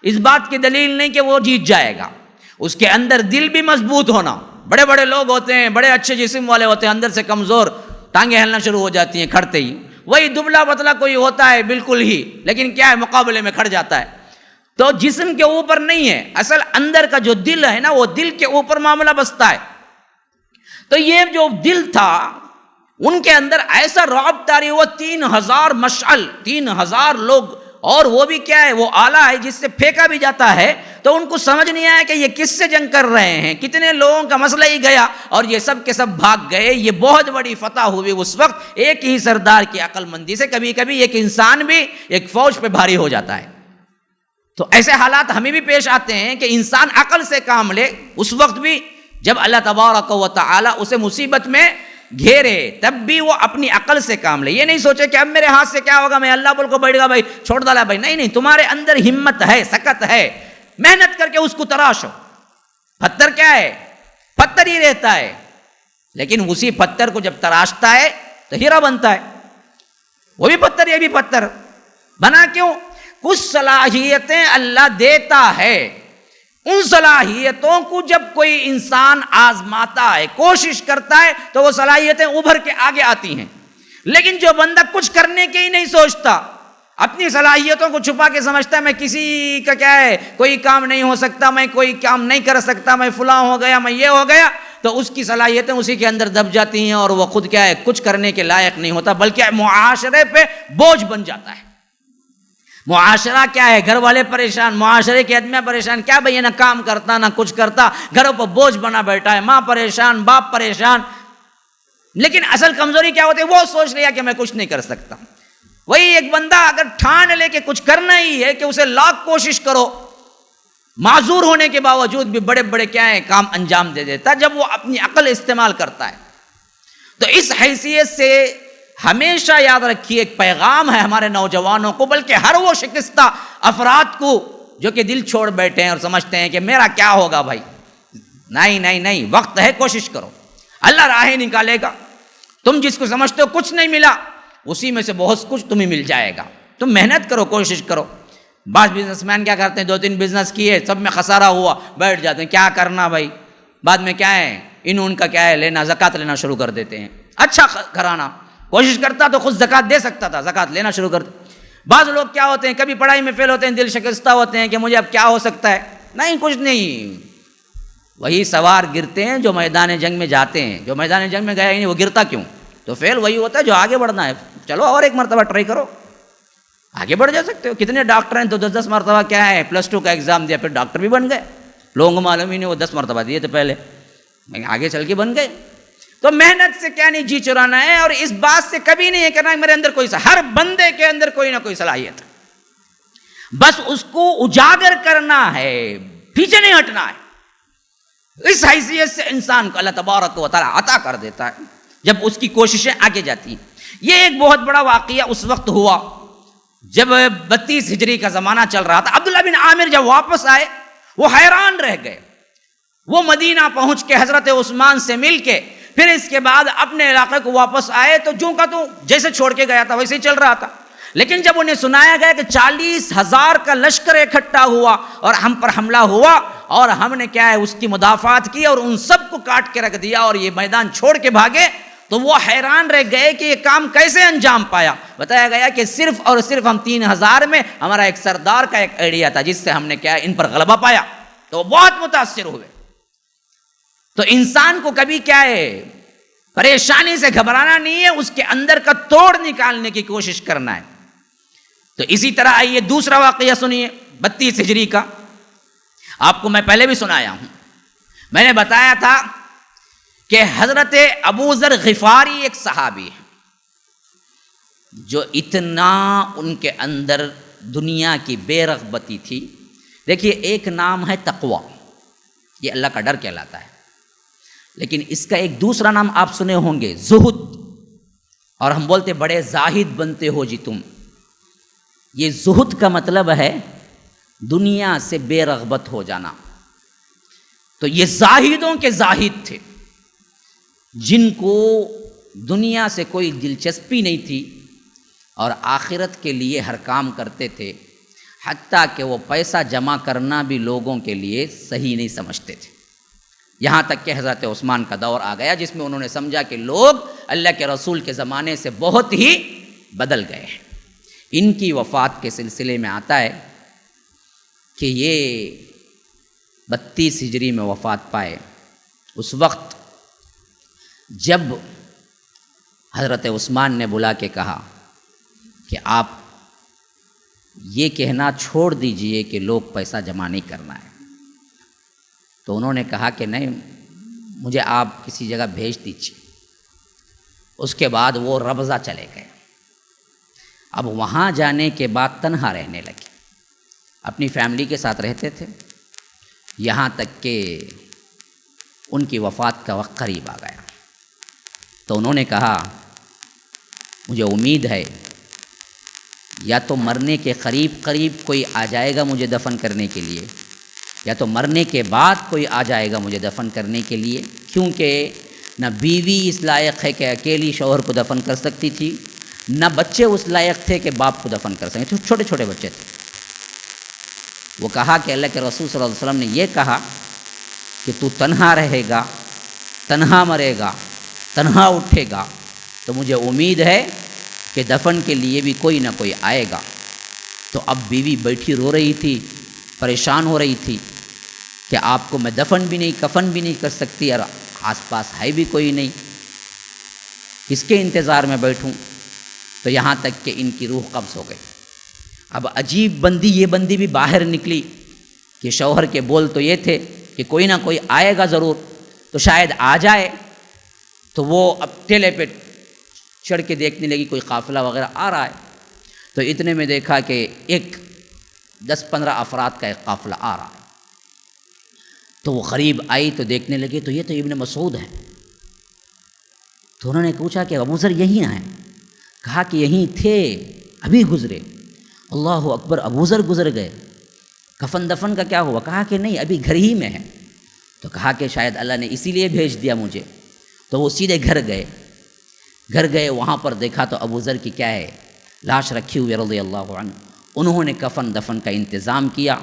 اس بات کی دلیل نہیں کہ وہ جیت جائے گا. اس کے اندر دل بھی مضبوط ہونا. بڑے بڑے لوگ ہوتے ہیں، بڑے اچھے جسم والے ہوتے ہیں، اندر سے کمزور، ٹانگیں ہلنا شروع ہو جاتی ہیں کھڑتے ہی. وہی دبلا پتلا کوئی ہوتا ہے بالکل ہی، لیکن کیا ہے مقابلے میں کھڑ جاتا ہے. تو جسم کے اوپر نہیں ہے، اصل اندر کا جو دل ہے نا، وہ دل کے اوپر معاملہ بستا ہے. تو یہ جو دل تھا ان کے اندر ایسا رعب طاری ہوا، 3000 مشعل، 3000 لوگ، اور وہ بھی کیا ہے وہ آلہ ہے جس سے پھینکا بھی جاتا ہے. تو ان کو سمجھ نہیں آیا کہ یہ کس سے جنگ کر رہے ہیں، کتنے لوگوں کا مسئلہ ہی گیا اور یہ سب کے سب بھاگ گئے. یہ بہت بڑی فتح ہوئی اس وقت ایک ہی سردار کی عقل مندی سے. کبھی کبھی ایک انسان بھی ایک فوج پہ بھاری ہو جاتا ہے. تو ایسے حالات ہمیں بھی پیش آتے ہیں کہ انسان عقل سے کام لے اس وقت بھی جب اللہ تبارک و تعالی اسے مصیبت میں گھیرے، تب بھی وہ اپنی عقل سے کام لے. یہ نہیں سوچے کہ اب میرے ہاتھ سے کیا ہوگا، میں اللہ بول کو بیٹھ گا بھائی چھوڑ ڈالا بھائی. نہیں نہیں، تمہارے اندر ہمت ہے، سکت ہے، محنت کر کے اس کو تراشو. پتھر کیا ہے، پتھر ہی رہتا ہے، لیکن اسی پتھر کو جب تراشتا ہے تو ہیرا بنتا ہے. وہ بھی پتھر، یہ بھی پتھر. بنا کیوں؟ کچھ صلاحیتیں اللہ دیتا ہے، ان صلاحیتوں کو جب کوئی انسان آزماتا ہے، کوشش کرتا ہے، تو وہ صلاحیتیں ابھر کے آگے آتی ہیں. لیکن جو بندہ کچھ کرنے کے ہی نہیں سوچتا، اپنی صلاحیتوں کو چھپا کے سمجھتا ہے میں کسی کا کیا ہے کوئی کام نہیں ہو سکتا، میں کوئی کام نہیں کر سکتا، میں فلاں ہو گیا، میں یہ ہو گیا، تو اس کی صلاحیتیں اسی کے اندر دب جاتی ہیں اور وہ خود کیا ہے کچھ کرنے کے لائق نہیں ہوتا، بلکہ معاشرے پہ بوجھ بن جاتا ہے. معاشرہ کیا ہے، گھر والے پریشان، معاشرے کے آدمی پریشان، کیا بھئی نہ کام کرتا نہ کچھ کرتا، گھروں پر بوجھ بنا بیٹھا ہے، ماں پریشان، باپ پریشان. لیکن اصل کمزوری کیا ہوتی ہے، وہ سوچ لیا کہ میں کچھ نہیں کر سکتا. وہی ایک بندہ اگر ٹھان لے کہ کچھ کرنا ہی ہے کہ اسے لاکھ کوشش کرو، معذور ہونے کے باوجود بھی بڑے بڑے کیا ہے کام انجام دے دیتا جب وہ اپنی عقل استعمال کرتا ہے. تو اس حیثیت سے ہمیشہ یاد رکھیے، ایک پیغام ہے ہمارے نوجوانوں کو، بلکہ ہر وہ شکستہ افراد کو جو کہ دل چھوڑ بیٹھے ہیں اور سمجھتے ہیں کہ میرا کیا ہوگا بھائی. نہیں نہیں نہیں، وقت ہے، کوشش کرو، اللہ راہیں نکالے گا. تم جس کو سمجھتے ہو کچھ نہیں ملا، اسی میں سے بہت کچھ تمہیں مل جائے گا. تم محنت کرو، کوشش کرو. بعض بزنس مین کیا کرتے ہیں، 2-3 بزنس کیے، سب میں خسارہ ہوا، بیٹھ جاتے ہیں، کیا کرنا بھائی. بعد میں کیا ہے ان کا کیا ہے لینا، زکوٰۃ لینا شروع کر دیتے ہیں. اچھا گھرانہ، کوشش کرتا تو خود زکوٰۃ دے سکتا تھا، زکوٰۃ لینا شروع کر. بعض لوگ کیا ہوتے ہیں، کبھی پڑھائی میں فیل ہوتے ہیں، دل شکستہ ہوتے ہیں کہ مجھے اب کیا ہو سکتا ہے. نہیں، کچھ نہیں. وہی سوار گرتے ہیں جو میدان جنگ میں جاتے ہیں. جو میدان جنگ میں گیا ہی نہیں وہ گرتا کیوں؟ تو فیل وہی ہوتا ہے جو آگے بڑھنا ہے. چلو اور ایک مرتبہ ٹرائی کرو، آگے بڑھ جا سکتے ہو. کتنے ڈاکٹر ہیں تو 10 مرتبہ کیا ہے +2 کا ایگزام دیا، پھر ڈاکٹر بھی بن گئے. لوگوں کو معلوم ہی نہیں، وہ 10 مرتبہ دیے تھے پہلے، آگے چل کے بن گئے. تو محنت سے کیا نہیں جی چرانا ہے، اور اس بات سے کبھی نہیں یہ کرنا ہے میرے اندر کوئی ہر بندے کے اندر کوئی نہ کوئی صلاحیت، بس اس کو اجاگر کرنا ہے، پیچھے نہیں ہٹنا ہے. اس حیثیت سے انسان کو اللہ تبارک و تعالی عطا کر دیتا ہے جب اس کی کوششیں آگے جاتی ہیں. یہ ایک بہت بڑا واقعہ اس وقت ہوا جب 32 ہجری کا زمانہ چل رہا تھا. عبداللہ بن عامر جب واپس آئے وہ حیران رہ گئے. وہ مدینہ پہنچ کے حضرت عثمان سے مل کے پھر اس کے بعد اپنے علاقے کو واپس آئے تو جو کا تو جیسے چھوڑ کے گیا تھا ویسے ہی چل رہا تھا. لیکن جب انہیں سنایا گیا کہ 40,000 کا لشکر اکٹھا ہوا اور ہم پر حملہ ہوا اور ہم نے کیا ہے اس کی مدافعت کی اور ان سب کو کاٹ کے رکھ دیا اور یہ میدان چھوڑ کے بھاگے، تو وہ حیران رہ گئے کہ یہ کام کیسے انجام پایا۔ بتایا گیا کہ صرف اور صرف ہم 3,000 میں ہمارا ایک سردار کا ایک آئیڈیا تھا جس سے ہم نے کیا ان پر غلبہ پایا، تو وہ بہت متاثر ہوئے۔ تو انسان کو کبھی کیا ہے پریشانی سے گھبرانا نہیں ہے، اس کے اندر کا توڑ نکالنے کی کوشش کرنا ہے۔ تو اسی طرح آئیے دوسرا واقعہ سنیے 32 ہجری کا، آپ کو میں پہلے بھی سنایا ہوں۔ میں نے بتایا تھا کہ حضرت ابو ذر غفاری ایک صحابی ہے جو اتنا ان کے اندر دنیا کی بے رغبتی تھی۔ دیکھیے ایک نام ہے تقوی، یہ اللہ کا ڈر کہلاتا ہے، لیکن اس کا ایک دوسرا نام آپ سنے ہوں گے زہد، اور ہم بولتے بڑے زاہد بنتے ہو جی تم۔ یہ زہد کا مطلب ہے دنیا سے بے رغبت ہو جانا۔ تو یہ زاہدوں کے زاہد تھے جن کو دنیا سے کوئی دلچسپی نہیں تھی اور آخرت کے لیے ہر کام کرتے تھے، حتیٰ کہ وہ پیسہ جمع کرنا بھی لوگوں کے لیے صحیح نہیں سمجھتے تھے۔ یہاں تک کہ حضرت عثمان کا دور آ گیا جس میں انہوں نے سمجھا کہ لوگ اللہ کے رسول کے زمانے سے بہت ہی بدل گئے ہیں۔ ان کی وفات کے سلسلے میں آتا ہے کہ یہ 32 ہجری میں وفات پائے۔ اس وقت جب حضرت عثمان نے بلا کے کہا کہ آپ یہ کہنا چھوڑ دیجئے کہ لوگ پیسہ جمع نہیں کرنا ہے، تو انہوں نے کہا کہ نہیں، مجھے آپ کسی جگہ بھیج دیجیے۔ اس کے بعد وہ ربضہ چلے گئے۔ اب وہاں جانے کے بعد تنہا رہنے لگے، اپنی فیملی کے ساتھ رہتے تھے، یہاں تک کہ ان کی وفات کا وقت قریب آ گیا۔ تو انہوں نے کہا مجھے امید ہے یا تو مرنے کے قریب کوئی آ جائے گا مجھے دفن کرنے کے لیے، یا تو مرنے کے بعد کوئی آ جائے گا مجھے دفن کرنے کے لیے، کیونکہ نہ بیوی اس لائق ہے کہ اکیلی شوہر کو دفن کر سکتی تھی، نہ بچے اس لائق تھے کہ باپ کو دفن کر سکیں، چھوٹے چھوٹے بچے تھے۔ وہ کہا کہ اللہ کے رسول صلی اللہ علیہ وسلم نے یہ کہا کہ تو تنہا رہے گا، تنہا مرے گا، تنہا اٹھے گا، تو مجھے امید ہے کہ دفن کے لیے بھی کوئی نہ کوئی آئے گا۔ تو اب بیوی بیٹھی رو رہی تھی، پریشان ہو رہی تھی کہ آپ کو میں دفن بھی نہیں کفن بھی نہیں کر سکتی اور آس پاس ہے بھی کوئی نہیں، کس کے انتظار میں بیٹھوں؟ تو یہاں تک کہ ان کی روح قبض ہو گئی۔ اب عجیب بندی، یہ بندی بھی باہر نکلی کہ شوہر کے بول تو یہ تھے کہ کوئی نہ کوئی آئے گا ضرور، تو شاید آ جائے۔ تو وہ اب ٹیلے پہ چڑھ کے دیکھنے لگی کوئی قافلہ وغیرہ آ رہا ہے، تو اتنے میں دیکھا کہ ایک 10-15 افراد کا ایک قافلہ آ رہا ہے۔ تو وہ قریب آئی تو دیکھنے لگے تو یہ تو ابن مسعود ہیں۔ تو انہوں نے پوچھا کہ ابو ذر یہیں آئے؟ کہا کہ یہیں تھے، ابھی گزرے۔ اللہ اکبر، ابو ذر گزر گئے، کفن دفن کا کیا ہوا؟ کہا کہ نہیں، ابھی گھر ہی میں ہے۔ تو کہا کہ شاید اللہ نے اسی لیے بھیج دیا مجھے۔ تو وہ سیدھے گھر گئے، وہاں پر دیکھا تو ابو ذر کی کیا ہے لاش رکھی ہوئی رضی اللہ عنہ۔ انہوں نے کفن دفن کا انتظام کیا،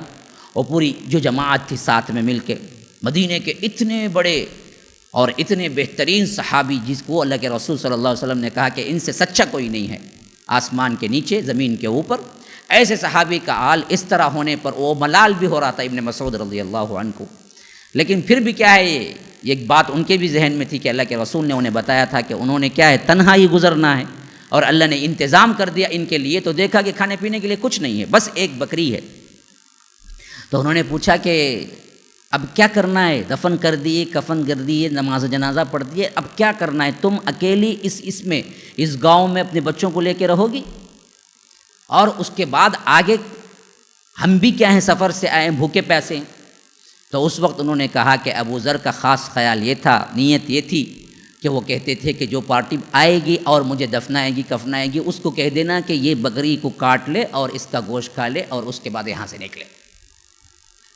اور پوری جو جماعت تھی ساتھ میں مل کے، مدینے کے اتنے بڑے اور اتنے بہترین صحابی جس کو اللہ کے رسول صلی اللہ علیہ وسلم نے کہا کہ ان سے سچا کوئی نہیں ہے آسمان کے نیچے زمین کے اوپر، ایسے صحابی کا حال اس طرح ہونے پر وہ ملال بھی ہو رہا تھا ابن مسعود رضی اللہ عنہ کو۔ لیکن پھر بھی کیا ہے، یہ ایک بات ان کے بھی ذہن میں تھی کہ اللہ کے رسول نے انہیں بتایا تھا کہ انہوں نے کیا ہے تنہا ہی گزرنا ہے، اور اللہ نے انتظام کر دیا ان کے لیے۔ تو دیکھا کہ کھانے پینے کے لیے کچھ نہیں ہے، بس ایک بکری ہے۔ تو انہوں نے پوچھا کہ اب کیا کرنا ہے؟ دفن کر دیے، کفن کر دیے، نماز جنازہ پڑھ دیے، اب کیا کرنا ہے؟ تم اکیلی اس گاؤں میں اپنے بچوں کو لے کے رہو گی، اور اس کے بعد آگے ہم بھی کیا ہیں سفر سے آئے بھوکے پیسے ہیں۔ تو اس وقت انہوں نے کہا کہ ابو ذر کا خاص خیال یہ تھا، نیت یہ تھی کہ وہ کہتے تھے کہ جو پارٹی آئے گی اور مجھے دفنائے گی کفنائے گی، اس کو کہہ دینا کہ یہ بکری کو کاٹ لے اور اس کا گوشت کھا لے اور اس کے بعد یہاں سے نکلے۔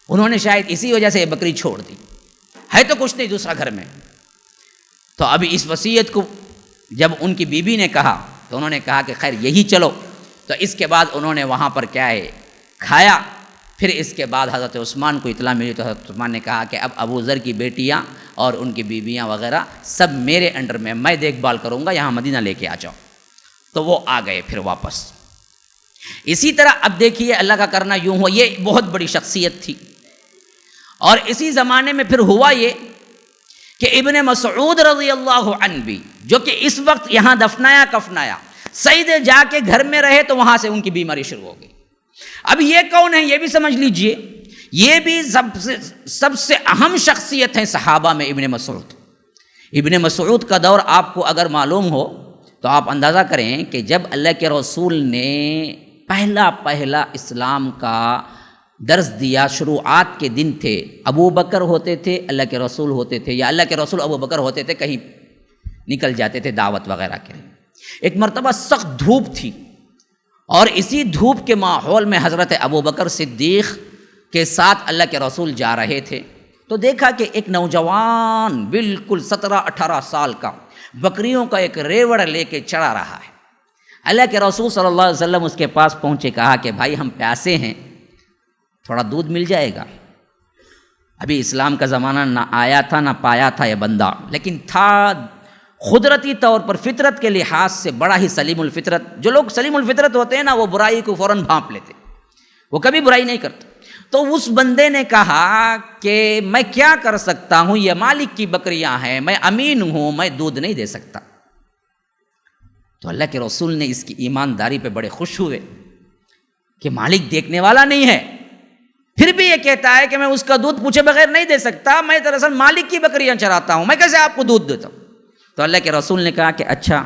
انہوں نے شاید اسی وجہ سے یہ بکری چھوڑ دی، ہے تو کچھ نہیں دوسرا گھر میں۔ تو اب اس وصیت کو جب ان کی بیوی نے کہا تو انہوں نے کہا کہ خیر یہی چلو۔ تو اس کے بعد انہوں نے وہاں پر کیا ہے کھایا. پھر اس کے بعد حضرت عثمان کو اطلاع ملی تو حضرت عثمان نے کہا کہ اب ابو ذر کی بیٹیاں اور ان کی بیویاں وغیرہ سب میرے انڈر میں دیکھ بھال کروں گا, یہاں مدینہ لے کے آ جاؤ. تو وہ آ گئے پھر واپس. اسی طرح اب دیکھیے اللہ کا کرنا یوں ہو, یہ بہت بڑی شخصیت تھی. اور اسی زمانے میں پھر ہوا یہ کہ ابن مسعود رضی اللہ عنہ بھی, جو کہ اس وقت یہاں دفنایا کفنایا, سعید جا کے گھر میں رہے تو وہاں سے ان کی بیماری شروع ہو گئی. اب یہ کون ہے یہ بھی سمجھ لیجئے, یہ بھی سب سے اہم شخصیت ہیں صحابہ میں ابن مسعود. ابن مسعود کا دور آپ کو اگر معلوم ہو تو آپ اندازہ کریں کہ جب اللہ کے رسول نے پہلا اسلام کا درس دیا, شروعات کے دن تھے, ابو بکر ہوتے تھے, اللہ کے رسول ہوتے تھے, یا اللہ کے رسول ابو بکر ہوتے تھے, کہیں نکل جاتے تھے دعوت وغیرہ کے لیے. ایک مرتبہ سخت دھوپ تھی اور اسی دھوپ کے ماحول میں حضرت ابو بکر صدیق کے ساتھ اللہ کے رسول جا رہے تھے تو دیکھا کہ ایک نوجوان بالکل 17-18 سال کا بکریوں کا ایک ریوڑ لے کے چڑھا رہا ہے. اللہ کے رسول صلی اللہ علیہ وسلم اس کے پاس پہنچے, کہا کہ بھائی ہم پیاسے ہیں, تھوڑا دودھ مل جائے گا. ابھی اسلام کا زمانہ نہ آیا تھا نہ پایا تھا یہ بندہ, لیکن تھا قدرتی طور پر فطرت کے لحاظ سے بڑا ہی سلیم الفطرت. جو لوگ سلیم الفطرت ہوتے ہیں نا وہ برائی کو فوراً بھانپ لیتے, وہ کبھی برائی نہیں کرتے. تو اس بندے نے کہا کہ میں کیا کر سکتا ہوں, یہ مالک کی بکریاں ہیں, میں امین ہوں, میں دودھ نہیں دے سکتا. تو اللہ کے رسول نے اس کی ایمانداری پہ بڑے خوش ہوئے کہ مالک دیکھنے والا نہیں ہے, پھر بھی یہ کہتا ہے کہ میں اس کا دودھ پوچھے بغیر نہیں دے سکتا, میں دراصل مالک کی بکریاں چراتا ہوں, میں کیسے آپ کو دودھ دیتا ہوں. تو اللہ کے رسول نے کہا کہ اچھا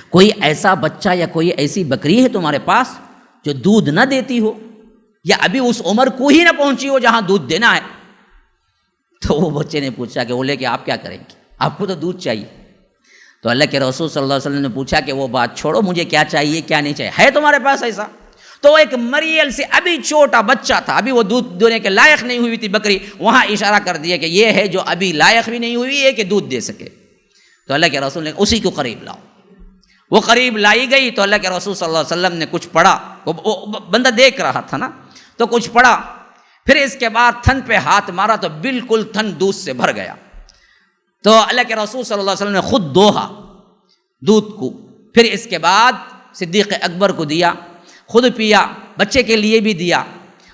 کوئی ایسا بچہ یا کوئی ایسی بکری ہے تمہارے پاس جو دودھ نہ دیتی ہو, یا ابھی اس عمر کو ہی نہ پہنچی ہو جہاں دودھ دینا ہے. تو وہ بچے نے پوچھا کہ وہ لے کے آپ کیا کریں گے, آپ کو تو دودھ چاہیے. تو اللہ کے رسول صلی اللہ علیہ وسلم نے پوچھا کہ وہ بات چھوڑو, مجھے کیا چاہیے کیا نہیں چاہیے, ہے تمہارے پاس ایسا؟ تو ایک مریل سے ابھی چھوٹا بچہ تھا, ابھی وہ دودھ دینے کے لائق نہیں ہوئی تھی بکری, وہاں اشارہ کر دیا کہ یہ ہے جو ابھی لائق بھی نہیں ہوئی ہے کہ دودھ دے سکے. تو اللہ کے رسول نے اسی کو قریب لاؤ. وہ قریب لائی گئی تو اللہ کے رسول صلی اللہ علیہ وسلم نے کچھ پڑھا, وہ بندہ دیکھ رہا تھا نا, تو کچھ پڑھا. پھر اس کے بعد تھن پہ ہاتھ مارا تو بالکل تھن دودھ سے بھر گیا. تو اللہ کے رسول صلی اللہ علیہ وسلم نے خود دوہا دودھ کو, پھر اس کے بعد صدیق اکبر کو دیا, خود پیا, بچے کے لیے بھی دیا.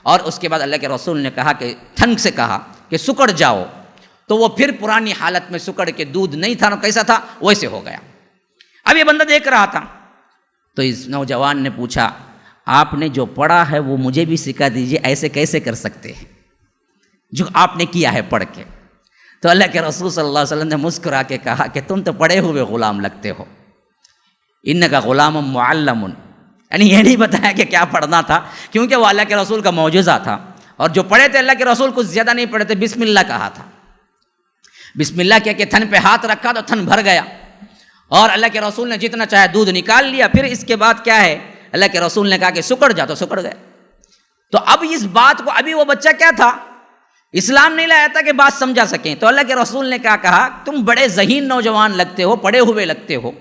اور اس کے بعد اللہ کے رسول نے کہا کہ تھن سے کہا کہ سکڑ جاؤ, تو وہ پھر پرانی حالت میں سکڑ کے دودھ نہیں تھا, کیسا تھا ویسے ہو گیا. اب یہ بندہ دیکھ رہا تھا. تو اس نوجوان نے پوچھا آپ نے جو پڑھا ہے وہ مجھے بھی سکھا دیجیے, ایسے کیسے کر سکتے ہیں جو آپ نے کیا ہے پڑھ کے. تو اللہ کے رسول صلی اللہ علیہ وسلم نے مسکرا کے کہا کہ تم تو پڑھے ہوئے غلام لگتے ہو, انکا غلام معلم, یعنی یہ نہیں بتایا کہ کیا پڑھنا تھا, کیونکہ وہ اللہ کے رسول کا معجزہ تھا. اور جو پڑھے تھے اللہ کے رسول کچھ زیادہ نہیں پڑھے تھے, بسم اللہ کہا تھا, بسم اللہ کہہ کے تھن پہ ہاتھ رکھا تو تھن بھر گیا, اور اللہ کے رسول نے جتنا چاہے دودھ نکال لیا. پھر اس کے بعد کیا ہے, اللہ کے رسول نے کہا کہ سکڑ جا, تو سکڑ گیا. تو اب اس بات کو, ابھی وہ بچہ کیا تھا, اسلام نہیں لایا تھا کہ بات سمجھا سکیں. تو اللہ کے رسول نے کہا تم بڑے ذہین نوجوان لگتے ہو, پڑھے ہوئے لگتے ہو,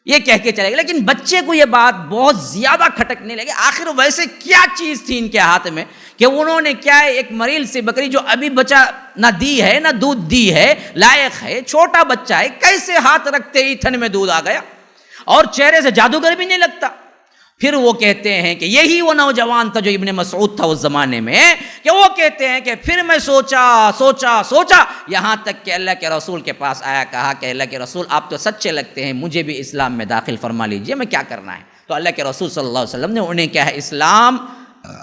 یہ کہہ کے چلے گئے. لیکن بچے کو یہ بات بہت زیادہ کھٹکنے لگی. آخر ویسے کیا چیز تھی ان کے ہاتھ میں کہ انہوں نے کیا ہے, ایک مریل سی بکری جو ابھی بچہ نہ دی ہے نہ دودھ دی ہے, لائق ہے, چھوٹا بچہ ہے, کیسے ہاتھ رکھتے ہی تھن میں دودھ آ گیا, اور چہرے سے جادوگر بھی نہیں لگتا. پھر وہ کہتے ہیں کہ یہی وہ نوجوان تھا جو ابن مسعود تھا اس زمانے میں, کہ وہ کہتے ہیں کہ پھر میں سوچا یہاں تک کہ اللہ کے رسول کے پاس آیا, کہا کہ اللہ کے رسول آپ تو سچے لگتے ہیں, مجھے بھی اسلام میں داخل فرما لیجئے, میں کیا کرنا ہے. تو اللہ کے رسول صلی اللہ علیہ وسلم نے انہیں کیا ہے اسلام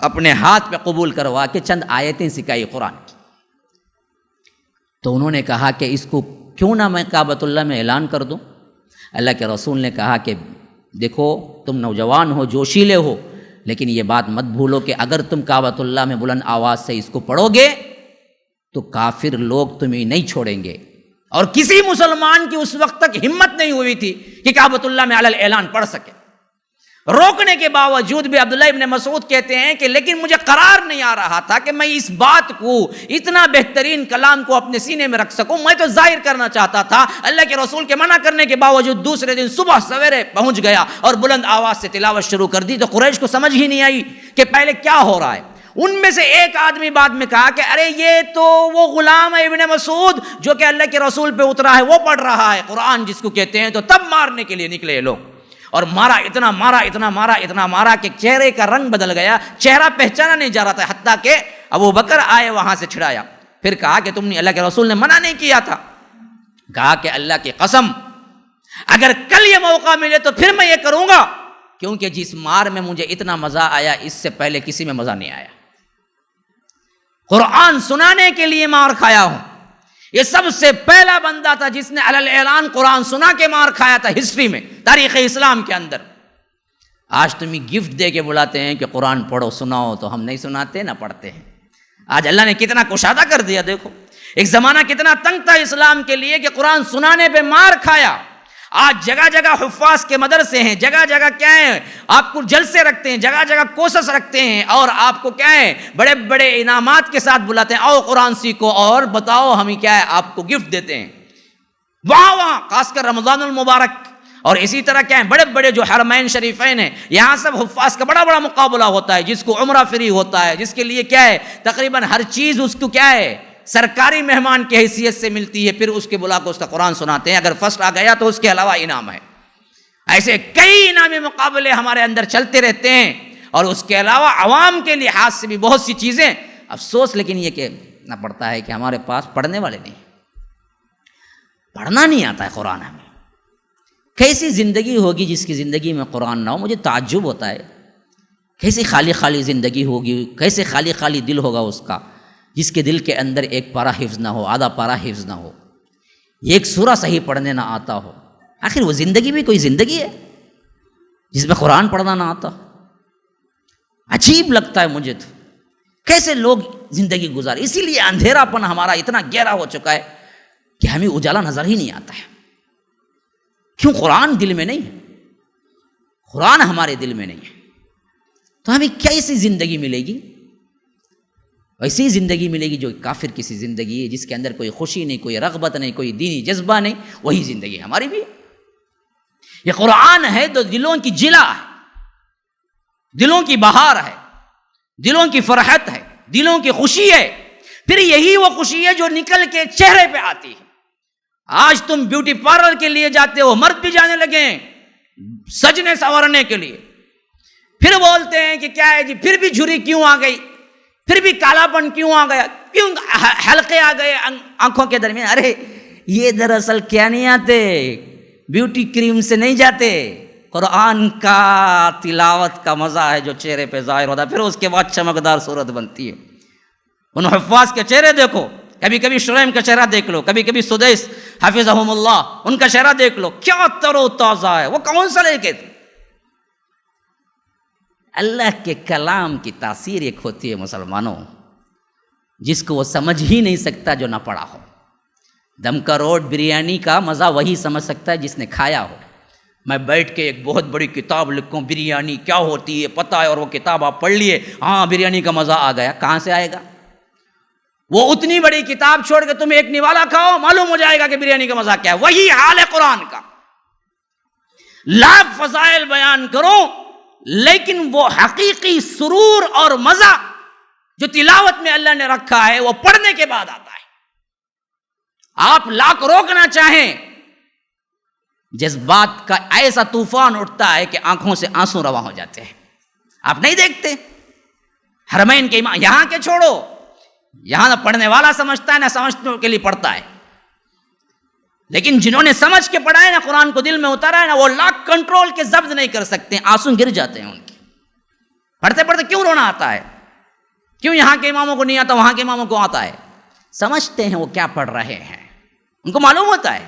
اپنے ہاتھ پہ قبول کروا کے چند آیتیں سکھائی قرآن کی. تو انہوں نے کہا کہ اس کو کیوں نہ میں کعبۃ اللہ میں اعلان کر دوں. اللہ کے رسول نے کہا کہ دیکھو تم نوجوان ہو, جوشیلے ہو, لیکن یہ بات مت بھولو کہ اگر تم کعبۃ اللہ میں بلند آواز سے اس کو پڑھو گے تو کافر لوگ تمہیں نہیں چھوڑیں گے. اور کسی مسلمان کی اس وقت تک ہمت نہیں ہوئی تھی کہ کعبۃ اللہ میں علی الاعلان پڑھ سکے. روکنے کے باوجود بھی عبداللہ ابن مسعود کہتے ہیں کہ لیکن مجھے قرار نہیں آ رہا تھا کہ میں اس بات کو، اتنا بہترین کلام کو اپنے سینے میں رکھ سکوں. میں تو ظاہر کرنا چاہتا تھا. اللہ کے رسول کے منع کرنے کے باوجود دوسرے دن صبح سویرے پہنچ گیا اور بلند آواز سے تلاوت شروع کر دی. تو قریش کو سمجھ ہی نہیں آئی کہ پہلے کیا ہو رہا ہے. ان میں سے ایک آدمی بعد میں کہا کہ ارے یہ تو وہ غلام ہے ابن مسعود جو کہ اللہ کے رسول پہ اترا ہے، وہ پڑھ رہا ہے قرآن جس کو کہتے ہیں. تو تب مارنے کے لیے نکلے یہ لوگ اور مارا، اتنا مارا کہ چہرے کا رنگ بدل گیا، چہرہ پہچانا نہیں جا رہا تھا. حتیٰ کہ ابو بکر آئے وہاں سے چھڑایا. پھر کہا کہ تم نے، اللہ کے رسول نے منع نہیں کیا تھا. کہا کہ اللہ کی قسم اگر کل یہ موقع ملے تو پھر میں یہ کروں گا، کیونکہ جس مار میں مجھے اتنا مزہ آیا اس سے پہلے کسی میں مزہ نہیں آیا. قرآن سنانے کے لیے مار کھایا ہوں. یہ سب سے پہلا بندہ تھا جس نے علی اعلان قرآن سنا کے مار کھایا تھا ہسٹری میں، تاریخ اسلام کے اندر. آج تمہیں گفٹ دے کے بلاتے ہیں کہ قرآن پڑھو سناؤ، تو ہم نہیں سناتے نہ پڑھتے ہیں. آج اللہ نے کتنا کشادہ کر دیا. دیکھو ایک زمانہ کتنا تنگ تھا اسلام کے لیے کہ قرآن سنانے پہ مار کھایا. آج جگہ جگہ حفاظ کے مدرسے ہیں، جگہ جگہ کیا ہے آپ کو جلسے رکھتے ہیں، جگہ جگہ کوسس رکھتے ہیں اور آپ کو کیا ہے بڑے بڑے انعامات کے ساتھ بلاتے ہیں، آؤ قرآن سیکھو اور بتاؤ ہمیں کیا ہے، آپ کو گفٹ دیتے ہیں. وہاں خاص کر رمضان المبارک اور اسی طرح کیا ہے بڑے بڑے جو حرمین شریفین ہیں، یہاں سب حفاظ کا بڑا بڑا مقابلہ ہوتا ہے، جس کو عمرہ فری ہوتا ہے، جس کے لیے کیا ہے تقریباً ہر چیز اس کو کیا ہے سرکاری مہمان کی حیثیت سے ملتی ہے. پھر اس کے بلا کو اس کا قرآن سناتے ہیں. اگر فرسٹ آ گیا تو اس کے علاوہ انعام ہے. ایسے کئی انعامی مقابلے ہمارے اندر چلتے رہتے ہیں اور اس کے علاوہ عوام کے لحاظ سے بھی بہت سی چیزیں. افسوس لیکن یہ کہنا پڑتا ہے کہ ہمارے پاس پڑھنے والے نہیں، پڑھنا نہیں آتا ہے قرآن. ہمیں کیسی زندگی ہوگی جس کی زندگی میں قرآن نہ ہو؟ مجھے تعجب ہوتا ہے کیسی خالی خالی زندگی ہوگی، کیسے خالی خالی دل ہوگا اس کا جس کے دل کے اندر ایک پارہ حفظ نہ ہو، آدھا پارہ حفظ نہ ہو، ایک سورہ صحیح پڑھنے نہ آتا ہو. آخر وہ زندگی بھی کوئی زندگی ہے جس میں قرآن پڑھنا نہ آتا؟ عجیب لگتا ہے مجھے تو کیسے لوگ زندگی گزارے. اسی لیے اندھیرا پن ہمارا اتنا گہرا ہو چکا ہے کہ ہمیں اجالا نظر ہی نہیں آتا ہے. کیوں؟ قرآن دل میں نہیں ہے، قرآن ہمارے دل میں نہیں ہے. تو ہمیں کیسی زندگی ملے گی؟ ویسی زندگی ملے گی جو کافر کسی زندگی ہے، جس کے اندر کوئی خوشی نہیں، کوئی رغبت نہیں، کوئی دینی جذبہ نہیں. وہی زندگی ہماری بھی ہے. یہ قرآن ہے تو دلوں کی جلا ہے، دلوں کی بہار ہے، دلوں کی فرحت ہے، دلوں کی خوشی ہے. پھر یہی وہ خوشی ہے جو نکل کے چہرے پہ آتی ہے. آج تم بیوٹی پارلر کے لیے جاتے ہو، مرد بھی جانے لگے ہیں سجنے سنورنے کے لیے. پھر بولتے ہیں کہ کیا ہے جی، پھر بھی جھری کیوں آ گئی، پھر بھی کالا پن کیوں آ گیا، کیوں حلقے آ گئے آنکھوں کے درمیان. ارے یہ دراصل کیا نہیں آتے، بیوٹی کریم سے نہیں جاتے، قرآن کا تلاوت کا مزہ ہے جو چہرے پہ ظاہر ہوتا ہے. پھر اس کے بعد چمکدار صورت بنتی ہے. ان حفاظ کے چہرے دیکھو، کبھی کبھی شریم کا چہرہ دیکھ لو، کبھی کبھی سدیس حفظہم اللہ ان کا چہرہ دیکھ لو، کیا تر و تازہ ہے. وہ کون سا لے کے اللہ کے کلام کی تاثیر ایک ہوتی ہے مسلمانوں، جس کو وہ سمجھ ہی نہیں سکتا جو نہ پڑھا ہو. دم کا روٹ بریانی کا مزہ وہی سمجھ سکتا ہے جس نے کھایا ہو. میں بیٹھ کے ایک بہت بڑی کتاب لکھوں بریانی کیا ہوتی ہے پتہ ہے، اور وہ کتاب آپ پڑھ لیے، ہاں بریانی کا مزہ آ گیا. کہاں سے آئے گا؟ وہ اتنی بڑی کتاب چھوڑ کے تم ایک نوالا کھاؤ، معلوم ہو جائے گا کہ بریانی کا مزہ کیا ہے. وہی حال ہے قرآن کا. لاکھ فضائل بیان کرو لیکن وہ حقیقی سرور اور مزہ جو تلاوت میں اللہ نے رکھا ہے وہ پڑھنے کے بعد آتا ہے. آپ لاکھ روکنا چاہیں، جذبات کا ایسا طوفان اٹھتا ہے کہ آنکھوں سے آنسو رواں ہو جاتے ہیں. آپ نہیں دیکھتے حرمین کے امام، یہاں کے چھوڑو، یہاں نہ پڑھنے والا سمجھتا ہے نہ سمجھنے کے لیے پڑھتا ہے، لیکن جنہوں نے سمجھ کے پڑھا ہے نا قرآن کو دل میں اتارا ہے نا، وہ لاکھ کنٹرول کے ضبط نہیں کر سکتے، آنسو گر جاتے ہیں ان کے. پڑھتے پڑھتے کیوں رونا آتا ہے؟ کیوں یہاں کے اماموں کو نہیں آتا وہاں کے اماموں کو آتا ہے؟ سمجھتے ہیں وہ کیا پڑھ رہے ہیں، ان کو معلوم ہوتا ہے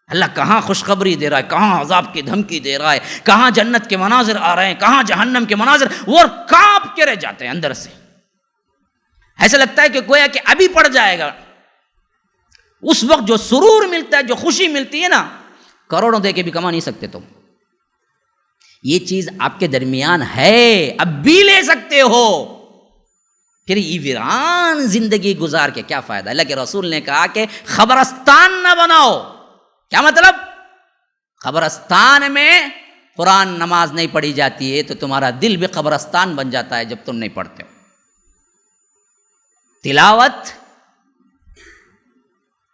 اللہ کہاں خوشخبری دے رہا ہے، کہاں عذاب کی دھمکی دے رہا ہے، کہاں جنت کے مناظر آ رہے ہیں، کہاں جہنم کے مناظر، وہ کانپ کے رہ جاتے ہیں اندر سے. ایسا لگتا ہے کہ گویا کہ ابھی پڑ جائے گا. اس وقت جو سرور ملتا ہے، جو خوشی ملتی ہے نا، کروڑوں دے کے بھی کما نہیں سکتے تم. یہ چیز آپ کے درمیان ہے، اب بھی لے سکتے ہو، پھر یہ ویران زندگی گزار کے کیا فائدہ؟ اللہ کے رسول نے کہا کہ خبرستان نہ بناؤ۔ کیا مطلب؟ خبرستان میں قرآن نماز نہیں پڑھی جاتی ہے تو تمہارا دل بھی قبرستان بن جاتا ہے جب تم نہیں پڑھتے ہو۔ تلاوت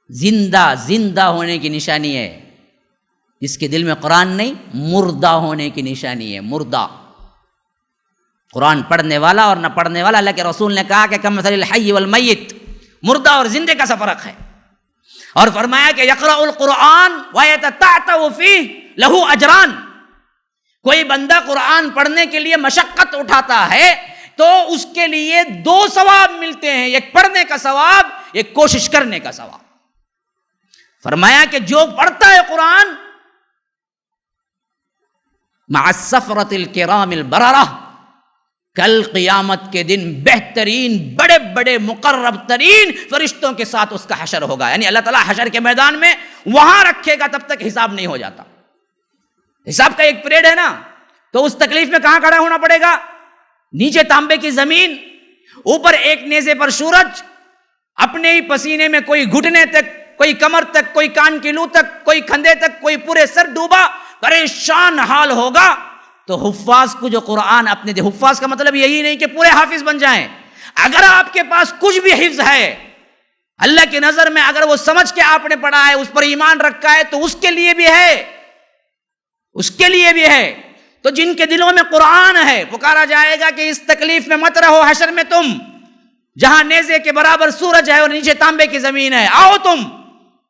زندہ ہونے کی نشانی ہے، جس کے دل میں قرآن نہیں مردہ ہونے کی نشانی ہے، مردہ۔ قرآن پڑھنے والا اور نہ پڑھنے والا، اللہ کے رسول نے کہا کہ کمثل الحی والمیت، مردہ اور زندے کا سا فرق ہے، اور فرمایا کہ یقرأ القرآن ویتتعتع فیہ لہ اجران، کوئی بندہ قرآن پڑھنے کے لیے مشقت اٹھاتا ہے تو اس کے لیے 2 ثواب ملتے ہیں، ایک پڑھنے کا ثواب، ایک کوشش کرنے کا ثواب۔ فرمایا کہ جو پڑھتا ہے قرآن مع السفرۃ الکرام البررہ، کل قیامت کے دن بہترین بڑے بڑے مقرب ترین فرشتوں کے ساتھ اس کا حشر ہوگا، یعنی اللہ تعالیٰ حشر کے میدان میں وہاں رکھے گا تب تک حساب نہیں ہو جاتا۔ حساب کا ایک پیریڈ ہے نا، تو اس تکلیف میں کہاں کھڑا ہونا پڑے گا؟ نیچے تانبے کی زمین، اوپر ایک نیزے پر سورج، اپنے ہی پسینے میں کوئی گھٹنے تک، کوئی کمر تک، کوئی کان کی لو تک، کوئی کھندے تک، کوئی پورے سر ڈوبا، پریشان حال ہوگا۔ تو حفاظ کو جو قرآن اپنے دے، حفاظ کا مطلب یہی نہیں کہ پورے حافظ بن جائیں، اگر آپ کے پاس کچھ بھی حفظ ہے اللہ کی نظر میں، اگر وہ سمجھ کے آپ نے پڑھا ہے، اس پر ایمان رکھا ہے، تو اس کے لیے بھی ہے، اس کے لیے بھی ہے۔ تو جن کے دلوں میں قرآن ہے، پکارا جائے گا کہ اس تکلیف میں مت رہو حشر میں، تم جہاں نیزے کے برابر سورج ہے اور نیچے تانبے کی زمین ہے، آؤ تم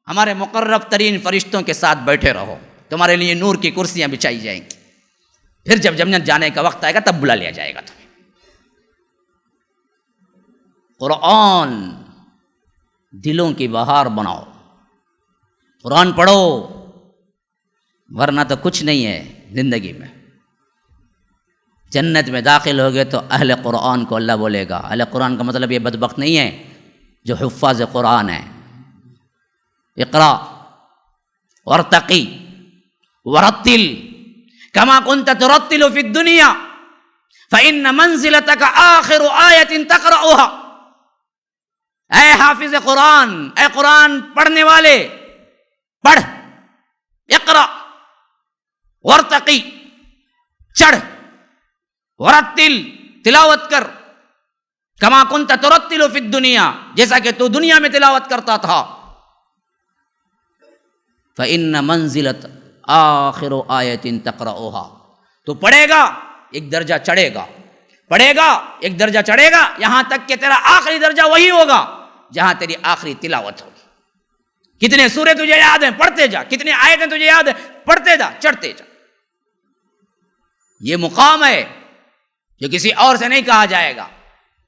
ہمارے مقرب ترین فرشتوں کے ساتھ بیٹھے رہو، تمہارے لیے نور کی کرسیاں بچھائی جائیں گی، پھر جب جنت جانے کا وقت آئے گا تب بلا لیا جائے گا تمہیں۔ قرآن دلوں کی بہار بناؤ، قرآن پڑھو، ورنہ تو کچھ نہیں ہے زندگی میں۔ جنت میں داخل ہوگے تو اہل قرآن کو اللہ بولے گا۔ اہل قرآن کا مطلب یہ بدبخت نہیں ہے جو حفاظ قرآن ہے۔ اقرا وارتقی ورتل کما کنت ترتل فی الدنیا فإن منزلتک آخر آیت تقرأها۔ اے حافظ قرآن، اے قرآن پڑھنے والے، پڑھ، اقرا وارتقی، چڑھ، ورتل، تلاوت کر، کما کنت ترتل فی الدنیا، جیسا کہ تو دنیا میں تلاوت کرتا تھا۔ فإن منزلت آخر آیت تقرأها، تو پڑھے گا ایک درجہ چڑھے گا، پڑھے گا ایک درجہ چڑھے گا، یہاں تک کہ تیرا آخری درجہ وہی ہوگا جہاں تیری آخری تلاوت ہوگی۔ کتنے سورے تجھے یاد ہیں، پڑھتے جا، کتنے آیتیں تجھے یاد ہیں، پڑھتے جا، چڑھتے جا۔ یہ مقام ہے جو کسی اور سے نہیں کہا جائے گا،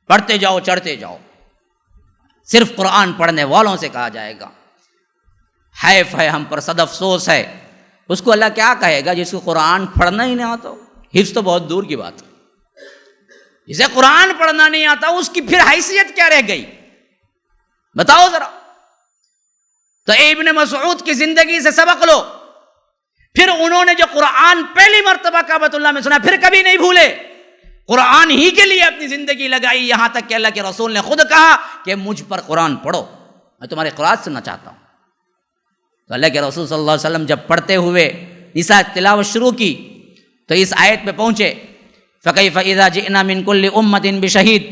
پڑھتے جاؤ، چڑھتے جاؤ، صرف قرآن پڑھنے والوں سے کہا جائے گا۔ حیف ہے، ہم پر صد افسوس ہے، اس کو اللہ کیا کہے گا جس کو قرآن پڑھنا ہی نہیں آتا ہو؟ حفظ تو بہت دور کی بات ہے، جسے قرآن پڑھنا نہیں آتا اس کی پھر حیثیت کیا رہ گئی؟ بتاؤ ذرا۔ تو ابن مسعود کی زندگی سے سبق لو، پھر انہوں نے جو قرآن پہلی مرتبہ کعبۃ اللہ میں سنا پھر کبھی نہیں بھولے، قرآن ہی کے لیے اپنی زندگی لگائی، یہاں تک کہ اللہ کے رسول نے خود کہا کہ مجھ پر قرآن پڑھو، میں تمہارے قرآن سننا چاہتا ہوں۔ تو اللہ کے رسول صلی اللہ علیہ وسلم جب پڑھتے ہوئے نساء تلاوت شروع کی تو اس آیت پہ پہنچے، فَكَيْفَ إِذَا جِئْنَا مِن كُلِّ أُمَّةٍ بِشَهِيدٍ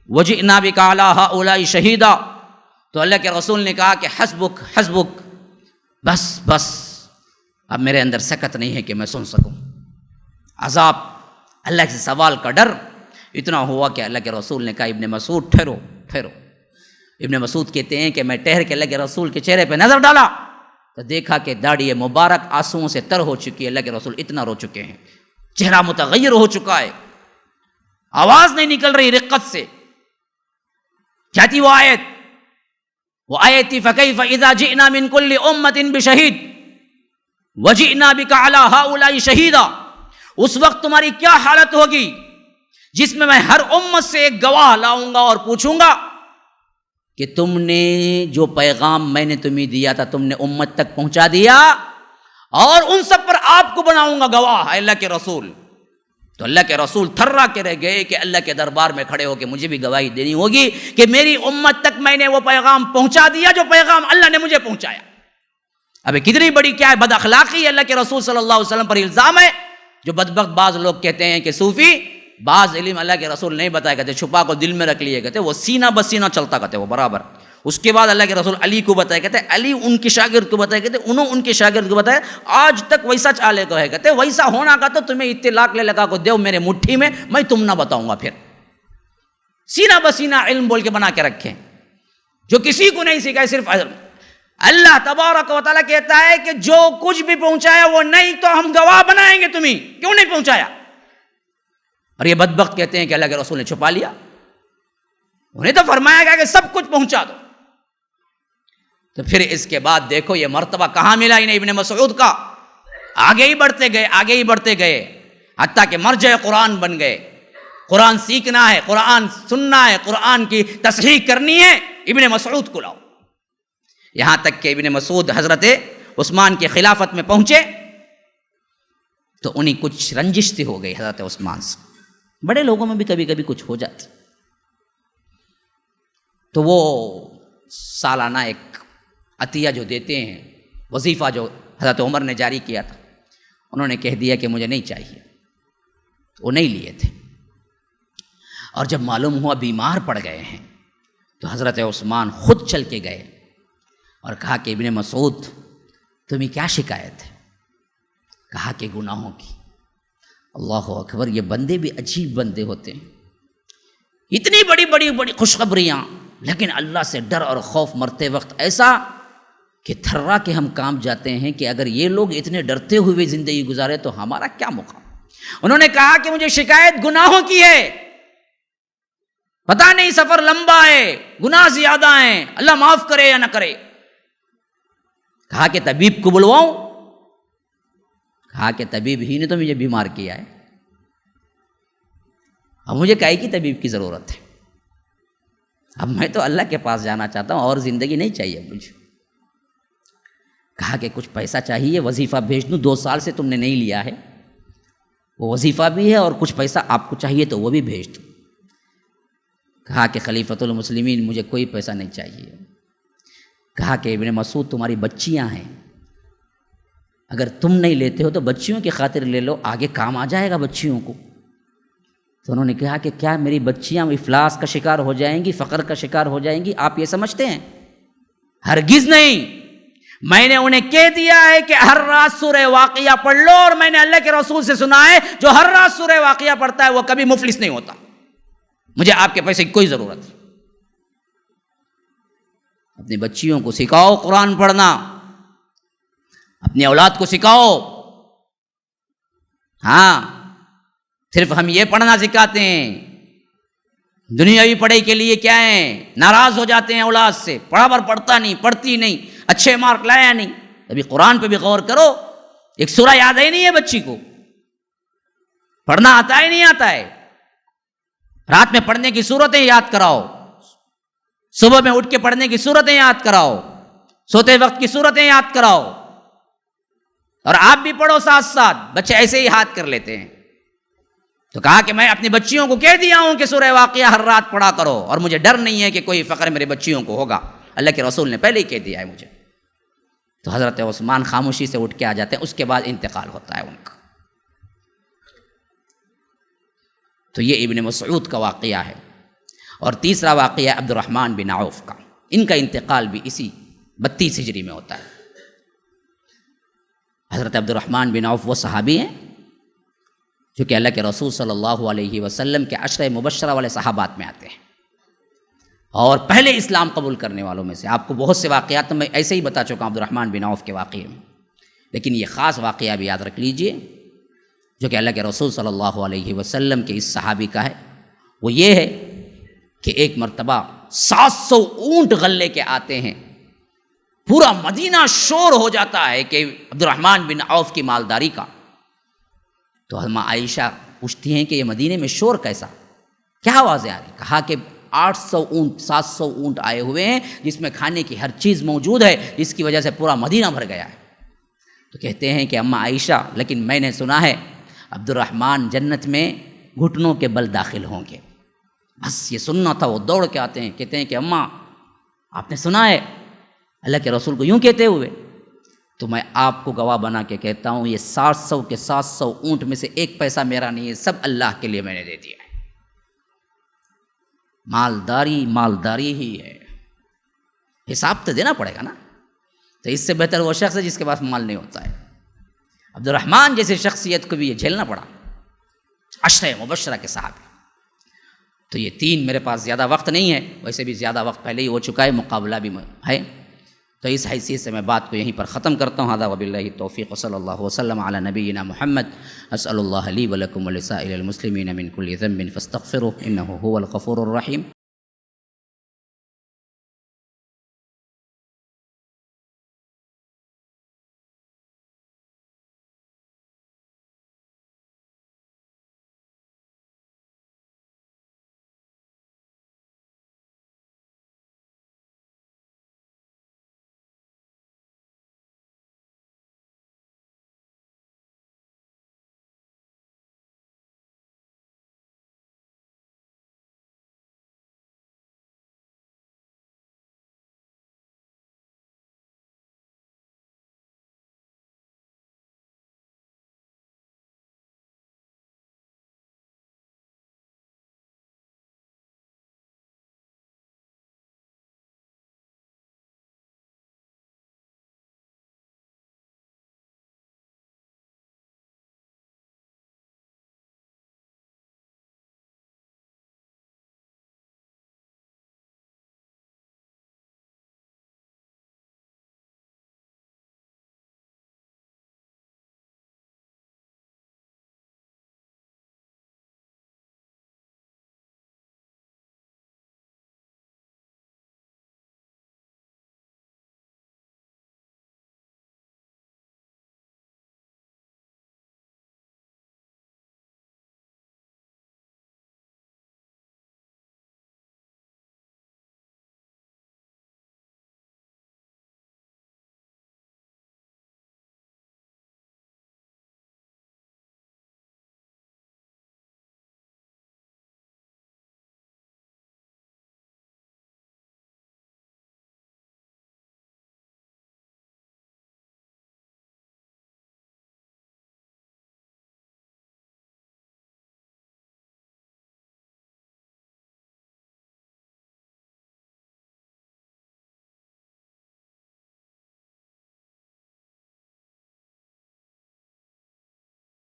وَجِئْنَا بِكَ عَلَىٰ هَؤُلَاءِ شَهِيدًا۔ تو اللہ کے رسول نے کہا کہ حسبک حسبک، بس بس، اب میرے اندر سکت نہیں ہے کہ میں سن سکوں۔ عذاب، اللہ سے سوال کا ڈر اتنا ہوا کہ اللہ کے رسول نے کہا ابن مسعود ٹھہرو ٹھہرو۔ ابن مسعود کہتے ہیں کہ میں ٹہر کے اللہ کے رسول کے چہرے پہ نظر ڈالا تو دیکھا کہ داڑھی مبارک آنسوؤں سے تر ہو چکی ہے، اللہ کے رسول اتنا رو چکے ہیں، چہرہ متغیر ہو چکا ہے، آواز نہیں نکل رہی رقت سے۔ کیا تھی وہ آیت؟ وہ آیت تھی فَكَيْفَ إِذَا جِئْنَا مِن كُلِّ أُمَّةٍ بِشَهِيدٍ وَجِئْنَا بِكَ عَلَىٰ هَؤُلَاءِ شَهِيدًا۔ اس وقت تمہاری کیا حالت ہوگی جس میں میں ہر امت سے ایک گواہ لاؤں گا اور پوچھوں گا کہ تم نے جو پیغام میں نے تمہیں دیا تھا تم نے امت تک پہنچا دیا؟ اور ان سب پر آپ کو بناؤں گا گواہ، اے اللہ کے رسول۔ تو اللہ کے رسول تھرا کے رہ گئے کہ اللہ کے دربار میں کھڑے ہو کے مجھے بھی گواہی دینی ہوگی کہ میری امت تک میں نے وہ پیغام پہنچا دیا جو پیغام اللہ نے مجھے پہنچایا۔ اب کتنی بڑی کیا ہے بد اخلاقی اللہ کے رسول صلی اللہ علیہ وسلم پر الزام ہے، جو بدبخت بعض لوگ کہتے ہیں کہ صوفی بعض علم اللہ کے رسول نہیں بتایا کرتے، چھپا کو دل میں رکھ لیے کہتے، وہ سینہ بسینہ چلتا کرتے وہ برابر۔ اس کے بعد اللہ کے رسول علی کو بتایا کہتے، علی ان کے شاگرد کو بتایا کہتے، انہوں ان کے شاگرد کو بتایا، آج تک ویسا چالے کو ہے کہتے، ویسا ہونا کا تو تمہیں اطلاق لے لگا کو دیو میرے مٹھی میں تم نہ بتاؤں گا۔ پھر سینہ بسینہ علم بول کے بنا کے رکھیں، جو کسی کو نہیں سکھائے، صرف اللہ تبارک و تعالیٰ کہتا ہے کہ جو کچھ بھی پہنچایا وہ نہیں تو ہم گواہ بنائیں گے تمہیں، کیوں نہیں پہنچایا؟ اور یہ بدبخت کہتے ہیں کہ اللہ کے رسول نے چھپا لیا، انہیں تو فرمایا گیا کہ سب کچھ پہنچا دو۔ تو پھر اس کے بعد دیکھو یہ مرتبہ کہاں ملا انہیں ابن مسعود کا، آگے ہی بڑھتے گئے حتیٰ کہ مرجع قرآن بن گئے۔ قرآن سیکھنا ہے، قرآن سننا ہے، قرآن کی تصحیح کرنی ہے، ابن مسعود کو لاؤ۔ یہاں تک کہ ابن مسعود حضرت عثمان کی خلافت میں پہنچے تو انہیں کچھ رنجش سی ہو گئی حضرت عثمان سے، بڑے لوگوں میں بھی کبھی کبھی کچھ ہو جاتی، تو وہ سالانہ ایک عطیہ جو دیتے ہیں، وظیفہ جو حضرت عمر نے جاری کیا تھا، انہوں نے کہہ دیا کہ مجھے نہیں چاہیے، وہ نہیں لیے تھے۔ اور جب معلوم ہوا بیمار پڑ گئے ہیں تو حضرت عثمان خود چل کے گئے اور کہا کہ ابن مسعود تمہیں کیا شکایت ہے؟ کہا کہ گناہوں کی۔ اللہ اکبر، یہ بندے بھی عجیب بندے ہوتے ہیں، اتنی بڑی بڑی بڑی خوشخبریاں، لیکن اللہ سے ڈر اور خوف مرتے وقت ایسا کہ تھرا کے ہم کام جاتے ہیں کہ اگر یہ لوگ اتنے ڈرتے ہوئے زندگی گزارے تو ہمارا کیا مقام۔ انہوں نے کہا کہ مجھے شکایت گناہوں کی ہے، پتہ نہیں سفر لمبا ہے، گناہ زیادہ ہیں، اللہ معاف کرے یا نہ کرے۔ کہا کہ طبیب کو بلواؤں؟ کہا کہ طبیب ہی نے تو مجھے بیمار کیا ہے، اب مجھے کاہے کی طبیب کی ضرورت ہے، اب میں تو اللہ کے پاس جانا چاہتا ہوں اور زندگی نہیں چاہیے مجھے۔ کہا کہ کچھ پیسہ چاہیے، وظیفہ بھیج دوں، 2 سال سے تم نے نہیں لیا ہے، وہ وظیفہ بھی ہے اور کچھ پیسہ آپ کو چاہیے تو وہ بھی بھیج دوں۔ کہا کہ خلیفۃ المسلمین مجھے کوئی پیسہ نہیں چاہیے۔ کہا کہ ابن مسعود تمہاری بچیاں ہیں، اگر تم نہیں لیتے ہو تو بچیوں کی خاطر لے لو، آگے کام آ جائے گا بچیوں کو۔ تو انہوں نے کہا کہ کیا میری بچیاں افلاس کا شکار ہو جائیں گی، فقر کا شکار ہو جائیں گی؟ آپ یہ سمجھتے ہیں؟ ہرگز نہیں، میں نے انہیں کہہ دیا ہے کہ ہر رات سورہ واقعہ پڑھ لو، اور میں نے اللہ کے رسول سے سنا ہے جو ہر رات سورہ واقعہ پڑھتا ہے وہ کبھی مفلس نہیں ہوتا، مجھے آپ کے پیسے کی کوئی ضرورت نہیں۔ اپنی بچیوں کو سکھاؤ قرآن پڑھنا، اپنی اولاد کو سکھاؤ۔ ہاں، صرف ہم یہ پڑھنا سکھاتے ہیں، دنیاوی پڑھائی کے لیے کیا ہے، ناراض ہو جاتے ہیں اولاد سے، برابر پڑھتا نہیں، پڑھتی نہیں، اچھے مارک لایا نہیں۔ ابھی قرآن پہ بھی غور کرو، ایک سورہ یاد ہی نہیں ہے بچی کو، پڑھنا آتا ہی نہیں آتا ہے۔ رات میں پڑھنے کی صورتیں یاد کراؤ، صبح میں اٹھ کے پڑھنے کی صورتیں یاد کراؤ، سوتے وقت کی صورتیں یاد کراؤ، اور آپ بھی پڑھو ساتھ ساتھ۔ بچے ایسے ہی ہاتھ کر لیتے ہیں۔ تو کہا کہ میں اپنی بچیوں کو کہہ دیا ہوں کہ سورہ واقعہ ہر رات پڑھا کرو، اور مجھے ڈر نہیں ہے کہ کوئی فقر میرے بچیوں کو ہوگا، اللہ کے رسول نے پہلے ہی کہہ دیا ہے مجھے۔ تو حضرت عثمان خاموشی سے اٹھ کے آ جاتے ہیں، اس کے بعد انتقال ہوتا ہے ان کا۔ تو یہ ابن مسعود کا واقعہ ہے۔ اور تیسرا واقعہ عبد الرحمن بن عوف کا، ان کا انتقال بھی اسی 32 ہجری میں ہوتا ہے۔ حضرت عبد الرحمن بن عوف وہ صحابی ہیں جو کہ اللہ کے رسول صلی اللہ علیہ وسلم کے 10 مبشرہ والے صحابات میں آتے ہیں، اور پہلے اسلام قبول کرنے والوں میں سے۔ آپ کو بہت سے واقعات میں ایسے ہی بتا چکا ہوں عبد الرحمن بن عوف کے واقعے میں، لیکن یہ خاص واقعہ بھی یاد رکھ لیجئے جو کہ اللہ کے رسول صلی اللہ علیہ وسلم کے اس صحابی کا ہے۔ وہ یہ ہے کہ ایک مرتبہ 700 اونٹ غلے کے آتے ہیں، پورا مدینہ شور ہو جاتا ہے کہ عبد الرحمن بن عوف کی مالداری کا۔ تو حضرت عائشہ پوچھتی ہیں کہ یہ مدینے میں شور کیسا، کیا آوازیں آ رہی؟ کہا کہ 800 اونٹ 700 اونٹ آئے ہوئے ہیں جس میں کھانے کی ہر چیز موجود ہے، جس کی وجہ سے پورا مدینہ بھر گیا ہے۔ تو کہتے ہیں کہ اماں عائشہ لیکن میں نے سنا ہے عبد الرحمن جنت میں گھٹنوں کے بل داخل ہوں گے. بس یہ سننا تھا. وہ دوڑ کے آتے ہیں, کہتے ہیں کہ اماں آپ نے سنا ہے اللہ کے رسول کو یوں کہتے ہوئے؟ تو میں آپ کو گواہ بنا کے کہتا ہوں یہ 700 کے 700 اونٹ میں سے ایک پیسہ میرا نہیں ہے, سب اللہ کے لیے میں نے دے دیا ہے. مالداری مالداری ہی ہے, حساب تو دینا پڑے گا نا. تو اس سے بہتر وہ شخص ہے جس کے پاس مال نہیں ہوتا ہے. عبد الرحمن جیسے شخصیت کو بھی یہ جھیلنا پڑا, 10 مبشرہ کے صحابی. تو یہ 3 میرے پاس زیادہ وقت نہیں ہے, ویسے بھی زیادہ وقت پہلے ہی ہو چکا ہے, مقابلہ بھی ہے. تو اس حیثیت سے میں بات کو یہیں پر ختم کرتا ہوں. ھذا وباللہ التوفیق وصلی اللہ وسلم علی نبینا محمد. اسأل اللہ لی ولکم ولسائر المسلمین من کل ذنب فاستغفروه انه هو الغفور الرحیم.